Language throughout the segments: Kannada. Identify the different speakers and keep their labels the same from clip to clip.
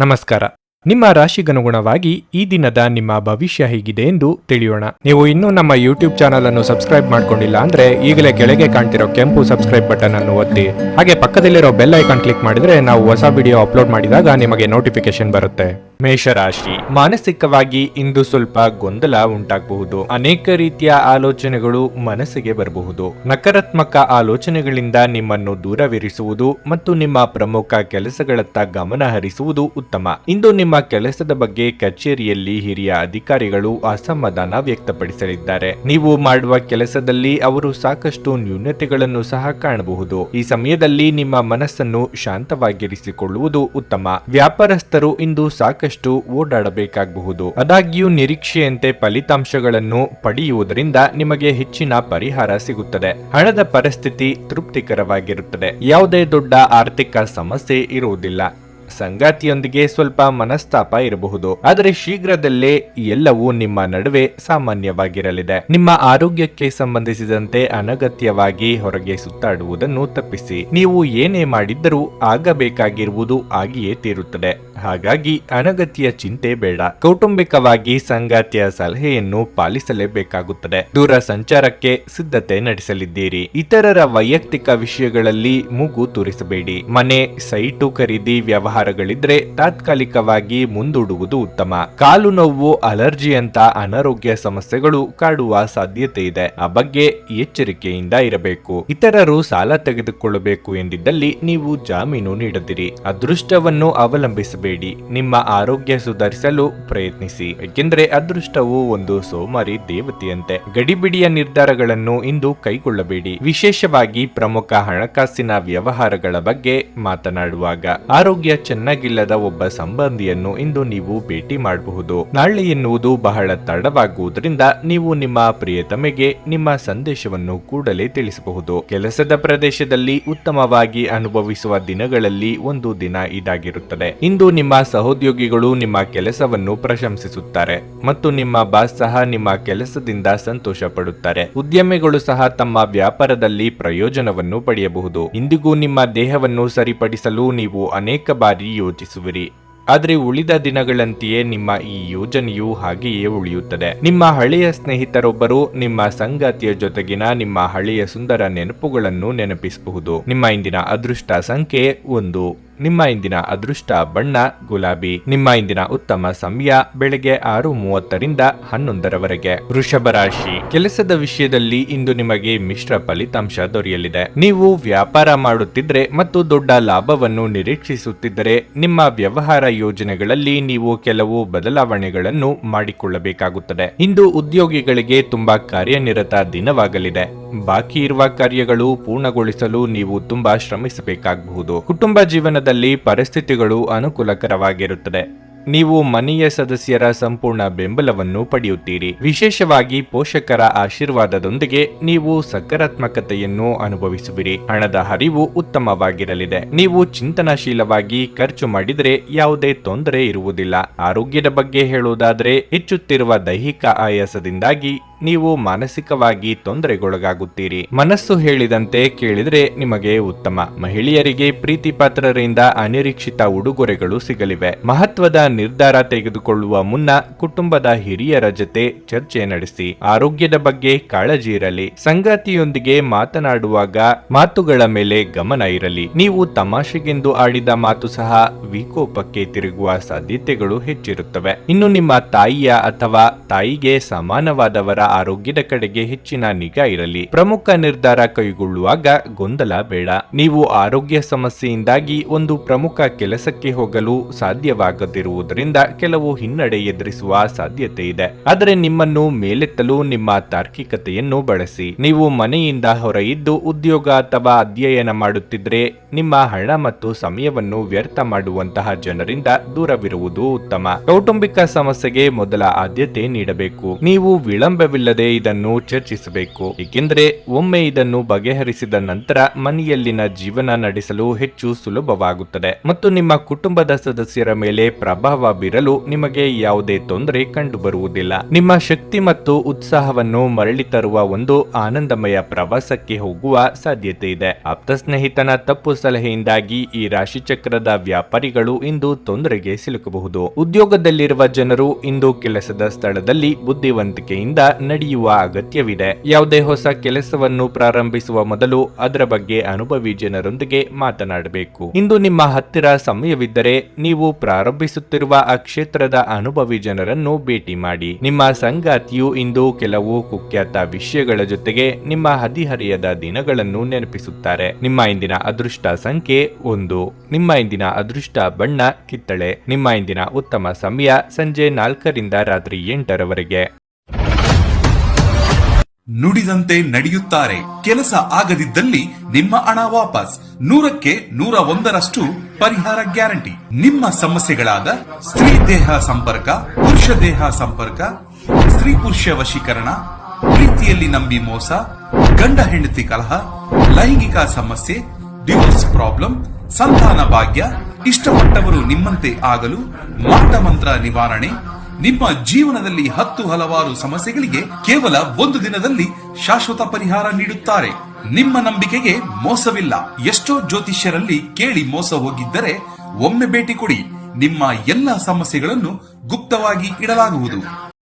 Speaker 1: ನಮಸ್ಕಾರ. ನಿಮ್ಮ ರಾಶಿಗನುಗುಣವಾಗಿ ಈ ದಿನದ ನಿಮ್ಮ ಭವಿಷ್ಯ ಹೇಗಿದೆ ಎಂದು ತಿಳಿಯೋಣ. ನೀವು ಇನ್ನೂ ನಮ್ಮ ಯೂಟ್ಯೂಬ್ ಚಾನಲ್ ಅನ್ನು ಸಬ್ಸ್ಕ್ರೈಬ್ ಮಾಡ್ಕೊಂಡಿಲ್ಲ ಅಂದ್ರೆ ಈಗಲೇ ಕೆಳಗೆ ಕಾಣ್ತಿರೋ ಕೆಂಪು ಸಬ್ಸ್ಕ್ರೈಬ್ ಬಟನ್ ಅನ್ನು ಒತ್ತಿ, ಹಾಗೆ ಪಕ್ಕದಲ್ಲಿರೋ ಬೆಲ್ ಐಕಾನ್ ಕ್ಲಿಕ್ ಮಾಡಿದ್ರೆ ನಾವು ಹೊಸ ವಿಡಿಯೋ ಅಪ್ಲೋಡ್ ಮಾಡಿದಾಗ ನಿಮಗೆ ನೋಟಿಫಿಕೇಶನ್ ಬರುತ್ತೆ. ಮೇಷರಾಶಿ, ಮಾನಸಿಕವಾಗಿ ಇಂದು ಸ್ವಲ್ಪ ಗೊಂದಲ ಉಂಟಾಗಬಹುದು. ಅನೇಕ ರೀತಿಯ ಆಲೋಚನೆಗಳು ಮನಸ್ಸಿಗೆ ಬರಬಹುದು. ನಕಾರಾತ್ಮಕ ಆಲೋಚನೆಗಳಿಂದ ನಿಮ್ಮನ್ನು ದೂರವಿರಿಸುವುದು ಮತ್ತು ನಿಮ್ಮ ಪ್ರಮುಖ ಕೆಲಸಗಳತ್ತ ಗಮನ ಹರಿಸುವುದು ಉತ್ತಮ. ಇಂದು ನಿಮ್ಮ ಕೆಲಸದ ಬಗ್ಗೆ ಕಚೇರಿಯಲ್ಲಿ ಹಿರಿಯ ಅಧಿಕಾರಿಗಳು ಅಸಮಾಧಾನ ವ್ಯಕ್ತಪಡಿಸಲಿದ್ದಾರೆ. ನೀವು ಮಾಡುವ ಕೆಲಸದಲ್ಲಿ ಅವರು ಸಾಕಷ್ಟು ನ್ಯೂನತೆಗಳನ್ನು ಸಹ ಕಾಣಬಹುದು. ಈ ಸಮಯದಲ್ಲಿ ನಿಮ್ಮ ಮನಸ್ಸನ್ನು ಶಾಂತವಾಗಿರಿಸಿಕೊಳ್ಳುವುದು ಉತ್ತಮ. ವ್ಯಾಪಾರಸ್ಥರು ಇಂದು ಸಾಕಷ್ಟು ಓಡಾಡಬೇಕಾಗಬಹುದು. ಆದಾಗ್ಯೂ ನಿರೀಕ್ಷೆಯಂತೆ ಫಲಿತಾಂಶಗಳನ್ನು ಪಡೆಯುವುದರಿಂದ ನಿಮಗೆ ಹೆಚ್ಚಿನ ಪರಿಹಾರ ಸಿಗುತ್ತದೆ. ಹಣದ ಪರಿಸ್ಥಿತಿ ತೃಪ್ತಿಕರವಾಗಿರುತ್ತದೆ. ಯಾವುದೇ ದೊಡ್ಡ ಆರ್ಥಿಕ ಸಮಸ್ಯೆ ಇರುವುದಿಲ್ಲ. ಸಂಗಾತಿಯೊಂದಿಗೆ ಸ್ವಲ್ಪ ಮನಸ್ತಾಪ ಇರಬಹುದು, ಆದರೆ ಶೀಘ್ರದಲ್ಲೇ ಎಲ್ಲವೂ ನಿಮ್ಮ ನಡುವೆ ಸಾಮಾನ್ಯವಾಗಿರಲಿದೆ. ನಿಮ್ಮ ಆರೋಗ್ಯಕ್ಕೆ ಸಂಬಂಧಿಸಿದಂತೆ ಅನಗತ್ಯವಾಗಿ ಹೊರಗೆ ಸುತ್ತಾಡುವುದನ್ನು ತಪ್ಪಿಸಿ. ನೀವು ಏನೇ ಮಾಡಿದ್ದರೂ ಆಗಬೇಕಾಗಿರುವುದು ಆಗಿಯೇ ತೀರುತ್ತದೆ. ಹಾಗಾಗಿ ಅನಗತ್ಯ ಚಿಂತೆ ಬೇಡ. ಕೌಟುಂಬಿಕವಾಗಿ ಸಂಗಾತಿಯ ಸಲಹೆಯನ್ನು ಪಾಲಿಸಲೇಬೇಕಾಗುತ್ತದೆ. ದೂರ ಸಂಚಾರಕ್ಕೆ ಸಿದ್ಧತೆ ನಡೆಸಲಿದ್ದೀರಿ. ಇತರರ ವೈಯಕ್ತಿಕ ವಿಷಯಗಳಲ್ಲಿ ಮೂಗು ತೂರಿಸಬೇಡಿ. ಮನೆ, ಸೈಟು ಖರೀದಿ ವ್ಯವಹಾರಗಳಿದ್ರೆ ತಾತ್ಕಾಲಿಕವಾಗಿ ಮುಂದೂಡುವುದು ಉತ್ತಮ. ಕಾಲು ನೋವು, ಅಲರ್ಜಿಯಂತ ಅನಾರೋಗ್ಯ ಸಮಸ್ಯೆಗಳು ಕಾಡುವ ಸಾಧ್ಯತೆ ಇದೆ. ಆ ಬಗ್ಗೆ ಎಚ್ಚರಿಕೆಯಿಂದ ಇರಬೇಕು. ಇತರರು ಸಾಲ ತೆಗೆದುಕೊಳ್ಳಬೇಕು ಎಂದಿದ್ದಲ್ಲಿ ನೀವು ಜಾಮೀನು ನೀಡದಿರಿ. ಅದೃಷ್ಟವನ್ನು ಅವಲಂಬಿಸಬೇಡಿ. ನಿಮ್ಮ ಆರೋಗ್ಯ ಸುಧಾರಿಸಲು ಪ್ರಯತ್ನಿಸಿ, ಏಕೆಂದರೆ ಅದೃಷ್ಟವು ಒಂದು ಸೋಮಾರಿ ದೇವತೆಯಂತೆ. ಗಡಿಬಿಡಿಯ ನಿರ್ಧಾರಗಳನ್ನು ಇಂದು ಕೈಗೊಳ್ಳಬೇಡಿ. ವಿಶೇಷವಾಗಿ ಪ್ರಮುಖ ಹಣಕಾಸಿನ ವ್ಯವಹಾರಗಳ ಬಗ್ಗೆ ಮಾತನಾಡುವಾಗ ಆರೋಗ್ಯ ಚೆನ್ನಾಗಿಲ್ಲದ ಒಬ್ಬ ಸಂಬಂಧಿಯನ್ನು ಇಂದು ನೀವು ಭೇಟಿ ಮಾಡಬಹುದು. ನಾಳೆ ಎನ್ನುವುದು ಬಹಳ ತಡವಾಗುವುದರಿಂದ ನೀವು ನಿಮ್ಮ ಪ್ರಿಯತಮೆಗೆ ನಿಮ್ಮ ಸಂದೇಶವನ್ನು ಕೂಡಲೇ ತಿಳಿಸಬಹುದು. ಕೆಲಸದ ಪ್ರದೇಶದಲ್ಲಿ ಉತ್ತಮವಾಗಿ ಅನುಭವಿಸುವ ದಿನಗಳಲ್ಲಿ ಒಂದು ದಿನ ಇದಾಗಿರುತ್ತದೆ. ಇಂದು ನಿಮ್ಮ ಸಹೋದ್ಯೋಗಿಗಳು ನಿಮ್ಮ ಕೆಲಸವನ್ನು ಪ್ರಶಂಸಿಸುತ್ತಾರೆ ಮತ್ತು ನಿಮ್ಮ ಬಾಸ್ ಸಹ ನಿಮ್ಮ ಕೆಲಸದಿಂದ ಸಂತೋಷ ಪಡುತ್ತಾರೆ. ಉದ್ಯಮಿಗಳು ಸಹ ತಮ್ಮ ವ್ಯಾಪಾರದಲ್ಲಿ ಪ್ರಯೋಜನವನ್ನು ಪಡೆಯಬಹುದು. ಇಂದಿಗೂ ನಿಮ್ಮ ದೇಹವನ್ನು ಸರಿಪಡಿಸಲು ನೀವು ಅನೇಕ ಬಾರಿ ಯೋಚಿಸುವಿರಿ, ಆದರೆ ಉಳಿದ ದಿನಗಳಂತೆಯೇ ನಿಮ್ಮ ಈ ಯೋಜನೆಯು ಹಾಗೆಯೇ ಉಳಿಯುತ್ತದೆ. ನಿಮ್ಮ ಹಳೆಯ ಸ್ನೇಹಿತರೊಬ್ಬರು ನಿಮ್ಮ ಸಂಗಾತಿಯ ಜೊತೆಗಿನ ನಿಮ್ಮ ಹಳೆಯ ಸುಂದರ ನೆನಪುಗಳನ್ನು ನೆನಪಿಸಬಹುದು. ನಿಮ್ಮ ಇಂದಿನ ಅದೃಷ್ಟ ಸಂಖ್ಯೆ 1. ನಿಮ್ಮ ಇಂದಿನ ಅದೃಷ್ಟ ಬಣ್ಣ ಗುಲಾಬಿ. ನಿಮ್ಮ ಇಂದಿನ ಉತ್ತಮ ಸಮಯ ಬೆಳಗ್ಗೆ 6:30ರಿಂದ 11ರವರೆಗೆ. ವೃಷಭ ರಾಶಿ, ಕೆಲಸದ ವಿಷಯದಲ್ಲಿ ಇಂದು ನಿಮಗೆ ಮಿಶ್ರ ಫಲಿತಾಂಶ ದೊರೆಯಲಿದೆ. ನೀವು ವ್ಯಾಪಾರ ಮಾಡುತ್ತಿದ್ರೆ ಮತ್ತು ದೊಡ್ಡ ಲಾಭವನ್ನು ನಿರೀಕ್ಷಿಸುತ್ತಿದ್ದರೆ ನಿಮ್ಮ ವ್ಯವಹಾರ ಯೋಜನೆಗಳಲ್ಲಿ ನೀವು ಕೆಲವು ಬದಲಾವಣೆಗಳನ್ನು ಮಾಡಿಕೊಳ್ಳಬೇಕಾಗುತ್ತದೆ. ಇಂದು ಉದ್ಯೋಗಿಗಳಿಗೆ ತುಂಬಾ ಕಾರ್ಯನಿರತ ದಿನವಾಗಲಿದೆ. ಬಾಕಿ ಇರುವ ಕಾರ್ಯಗಳು ಪೂರ್ಣಗೊಳಿಸಲು ನೀವು ತುಂಬಾ ಶ್ರಮಿಸಬೇಕಾಗಬಹುದು. ಕುಟುಂಬ ಜೀವನದಲ್ಲಿ ಪರಿಸ್ಥಿತಿಗಳು ಅನುಕೂಲಕರವಾಗಿರುತ್ತದೆ. ನೀವು ಮನೆಯ ಸದಸ್ಯರ ಸಂಪೂರ್ಣ ಬೆಂಬಲವನ್ನು ಪಡೆಯುತ್ತೀರಿ. ವಿಶೇಷವಾಗಿ ಪೋಷಕರ ಆಶೀರ್ವಾದದೊಂದಿಗೆ ನೀವು ಸಕಾರಾತ್ಮಕತೆಯನ್ನು ಅನುಭವಿಸುವಿರಿ. ಹಣದ ಹರಿವು ಉತ್ತಮವಾಗಿರಲಿದೆ. ನೀವು ಚಿಂತನಶೀಲವಾಗಿ ಖರ್ಚು ಮಾಡಿದರೆ ಯಾವುದೇ ತೊಂದರೆ ಇರುವುದಿಲ್ಲ. ಆರೋಗ್ಯದ ಬಗ್ಗೆ ಹೇಳುವುದಾದರೆ ಹೆಚ್ಚುತ್ತಿರುವ ದೈಹಿಕ ಆಯಾಸದಿಂದಾಗಿ ನೀವು ಮಾನಸಿಕವಾಗಿ ತೊಂದರೆಗೊಳಗಾಗುತ್ತೀರಿ. ಮನಸ್ಸು ಹೇಳಿದಂತೆ ಕೇಳಿದರೆ ನಿಮಗೆ ಉತ್ತಮ. ಮಹಿಳೆಯರಿಗೆ ಪ್ರೀತಿ ಪಾತ್ರರಿಂದ ಅನಿರೀಕ್ಷಿತ ಉಡುಗೊರೆಗಳು ಸಿಗಲಿವೆ. ಮಹತ್ವದ ನಿರ್ಧಾರ ತೆಗೆದುಕೊಳ್ಳುವ ಮುನ್ನ ಕುಟುಂಬದ ಹಿರಿಯರ ಜೊತೆ ಚರ್ಚೆ ನಡೆಸಿ. ಆರೋಗ್ಯದ ಬಗ್ಗೆ ಕಾಳಜಿ ಇರಲಿ. ಸಂಗಾತಿಯೊಂದಿಗೆ ಮಾತನಾಡುವಾಗ ಮಾತುಗಳ ಮೇಲೆ ಗಮನ ಇರಲಿ. ನೀವು ತಮಾಷೆಗೆಂದು ಆಡಿದ ಮಾತು ಸಹ ವಿಕೋಪಕ್ಕೆ ತಿರುಗುವ ಸಾಧ್ಯತೆಗಳು ಹೆಚ್ಚಿರುತ್ತವೆ. ಇನ್ನು ನಿಮ್ಮ ತಾಯಿಯ ಅಥವಾ ತಾಯಿಗೆ ಸಮಾನವಾದವರ ಆರೋಗ್ಯದ ಕಡೆಗೆ ಹೆಚ್ಚಿನ ನಿಗಾ ಇರಲಿ. ಪ್ರಮುಖ ನಿರ್ಧಾರ ಕೈಗೊಳ್ಳುವಾಗ ಗೊಂದಲ ಬೇಡ. ನೀವು ಆರೋಗ್ಯ ಸಮಸ್ಯೆಯಿಂದಾಗಿ ಒಂದು ಪ್ರಮುಖ ಕೆಲಸಕ್ಕೆ ಹೋಗಲು ಸಾಧ್ಯವಾಗದಿರುವುದರಿಂದ ಕೆಲವು ಹಿನ್ನಡೆ ಎದುರಿಸುವ ಸಾಧ್ಯತೆ ಇದೆ. ಆದರೆ ನಿಮ್ಮನ್ನು ಮೇಲೆತ್ತಲು ನಿಮ್ಮ ತಾರ್ಕಿಕತೆಯನ್ನು ಬಳಸಿ. ನೀವು ಮನೆಯಿಂದ ಹೊರಯಿದ್ದು ಉದ್ಯೋಗ ಅಥವಾ ಅಧ್ಯಯನ ಮಾಡುತ್ತಿದ್ರೆ ನಿಮ್ಮ ಹಣ ಮತ್ತು ಸಮಯವನ್ನು ವ್ಯರ್ಥ ಮಾಡುವಂತಹ ಜನರಿಂದ ದೂರವಿರುವುದು ಉತ್ತಮ. ಕೌಟುಂಬಿಕ ಸಮಸ್ಯೆಗೆ ಮೊದಲ ಆದ್ಯತೆ ನೀಡಬೇಕು. ನೀವು ವಿಳಂಬವಿಲ್ಲದೆ ಕಾರಣವಿಲ್ಲದೆ ಇದನ್ನು ಚರ್ಚಿಸಬೇಕು, ಏಕೆಂದರೆ ಒಮ್ಮೆ ಇದನ್ನು ಬಗೆಹರಿಸಿದ ನಂತರ ಮನೆಯಲ್ಲಿನ ಜೀವನ ನಡೆಸಲು ಹೆಚ್ಚು ಸುಲಭವಾಗುತ್ತದೆ ಮತ್ತು ನಿಮ್ಮ ಕುಟುಂಬದ ಸದಸ್ಯರ ಮೇಲೆ ಪ್ರಭಾವ ಬೀರಲು ನಿಮಗೆ ಯಾವುದೇ ತೊಂದರೆ ಕಂಡುಬರುವುದಿಲ್ಲ. ನಿಮ್ಮ ಶಕ್ತಿ ಮತ್ತು ಉತ್ಸಾಹವನ್ನು ಮರಳಿ ತರುವ ಒಂದು ಆನಂದಮಯ ಪ್ರವಾಸಕ್ಕೆ ಹೋಗುವ ಸಾಧ್ಯತೆ ಇದೆ. ಆಪ್ತ ಸ್ನೇಹಿತನ ತಪ್ಪು ಸಲಹೆಯಿಂದಾಗಿ ಈ ರಾಶಿಚಕ್ರದ ವ್ಯಾಪಾರಿಗಳು ಇಂದು ತೊಂದರೆಗೆ ಸಿಲುಕಬಹುದು. ಉದ್ಯೋಗದಲ್ಲಿರುವ ಜನರು ಇಂದು ಕೆಲಸದ ಸ್ಥಳದಲ್ಲಿ ಬುದ್ಧಿವಂತಿಕೆಯಿಂದ ನಡೆಯುವ ಅಗತ್ಯವಿದೆ. ಯಾವುದೇ ಹೊಸ ಕೆಲಸವನ್ನು ಪ್ರಾರಂಭಿಸುವ ಮೊದಲು ಅದರ ಬಗ್ಗೆ ಅನುಭವಿ ಜನರೊಂದಿಗೆ ಮಾತನಾಡಬೇಕು. ಇಂದು ನಿಮ್ಮ ಹತ್ತಿರ ಸಮಯವಿದ್ದರೆ ನೀವು ಪ್ರಾರಂಭಿಸುತ್ತಿರುವ ಆ ಕ್ಷೇತ್ರದ ಅನುಭವಿ ಜನರನ್ನು ಭೇಟಿ ಮಾಡಿ. ನಿಮ್ಮ ಸಂಗಾತಿಯು ಇಂದು ಕೆಲವು ಕುಖ್ಯಾತ ವಿಷಯಗಳ ಜೊತೆಗೆ ನಿಮ್ಮ ಹದಿಹರೆಯದ ದಿನಗಳನ್ನು ನೆನಪಿಸುತ್ತಾರೆ. ನಿಮ್ಮ ಇಂದಿನ ಅದೃಷ್ಟ ಸಂಖ್ಯೆ 1. ನಿಮ್ಮ ಇಂದಿನ ಅದೃಷ್ಟ ಬಣ್ಣ ಕಿತ್ತಳೆ. ನಿಮ್ಮ ಇಂದಿನ ಉತ್ತಮ ಸಮಯ ಸಂಜೆ 4ರಿಂದ ರಾತ್ರಿ 8ರವರೆಗೆ.
Speaker 2: ನುಡಿದಂತೆ ನಡೆಯುತ್ತಾರೆ. ಕೆಲಸ ಆಗದಿದ್ದಲ್ಲಿ ನಿಮ್ಮ ಹಣ ವಾಪಸ್. 100ಕ್ಕೆ 101ರಷ್ಟು ಪರಿಹಾರ ಗ್ಯಾರಂಟಿ. ನಿಮ್ಮ ಸಮಸ್ಯೆಗಳಾದ ಸ್ತ್ರೀ ದೇಹ ಸಂಪರ್ಕ, ಪುರುಷ ದೇಹ ಸಂಪರ್ಕ, ಸ್ತ್ರೀ ಪುರುಷ ವಶೀಕರಣ, ಪ್ರೀತಿಯಲ್ಲಿ ನಂಬಿ ಮೋಸ, ಗಂಡ ಹೆಂಡತಿ ಕಲಹ, ಲೈಂಗಿಕ ಸಮಸ್ಯೆ, ಡಿವೋರ್ಸ್ ಪ್ರಾಬ್ಲಮ್, ಸಂತಾನ ಭಾಗ್ಯ, ಇಷ್ಟಪಟ್ಟವರು ನಿಮ್ಮಂತೆ ಆಗಲು ಮಾಟ ಮಂತ್ರ ನಿವಾರಣೆ, ನಿಮ್ಮ ಜೀವನದಲ್ಲಿ ಹಲವಾರು ಸಮಸ್ಯೆಗಳಿಗೆ ಕೇವಲ 1 ದಿನದಲ್ಲಿ ಶಾಶ್ವತ ಪರಿಹಾರ ನೀಡುತ್ತಾರೆ. ನಿಮ್ಮ ನಂಬಿಕೆಗೆ ಮೋಸವಿಲ್ಲ. ಎಷ್ಟೋ ಜ್ಯೋತಿಷ್ಯರಲ್ಲಿ ಕೇಳಿ ಮೋಸ ಹೋಗಿದ್ದರೆ ಒಮ್ಮೆ ಭೇಟಿ ಕೊಡಿ. ನಿಮ್ಮ ಎಲ್ಲಾ ಸಮಸ್ಯೆಗಳನ್ನು ಗುಪ್ತವಾಗಿ ಇಡಲಾಗುವುದು.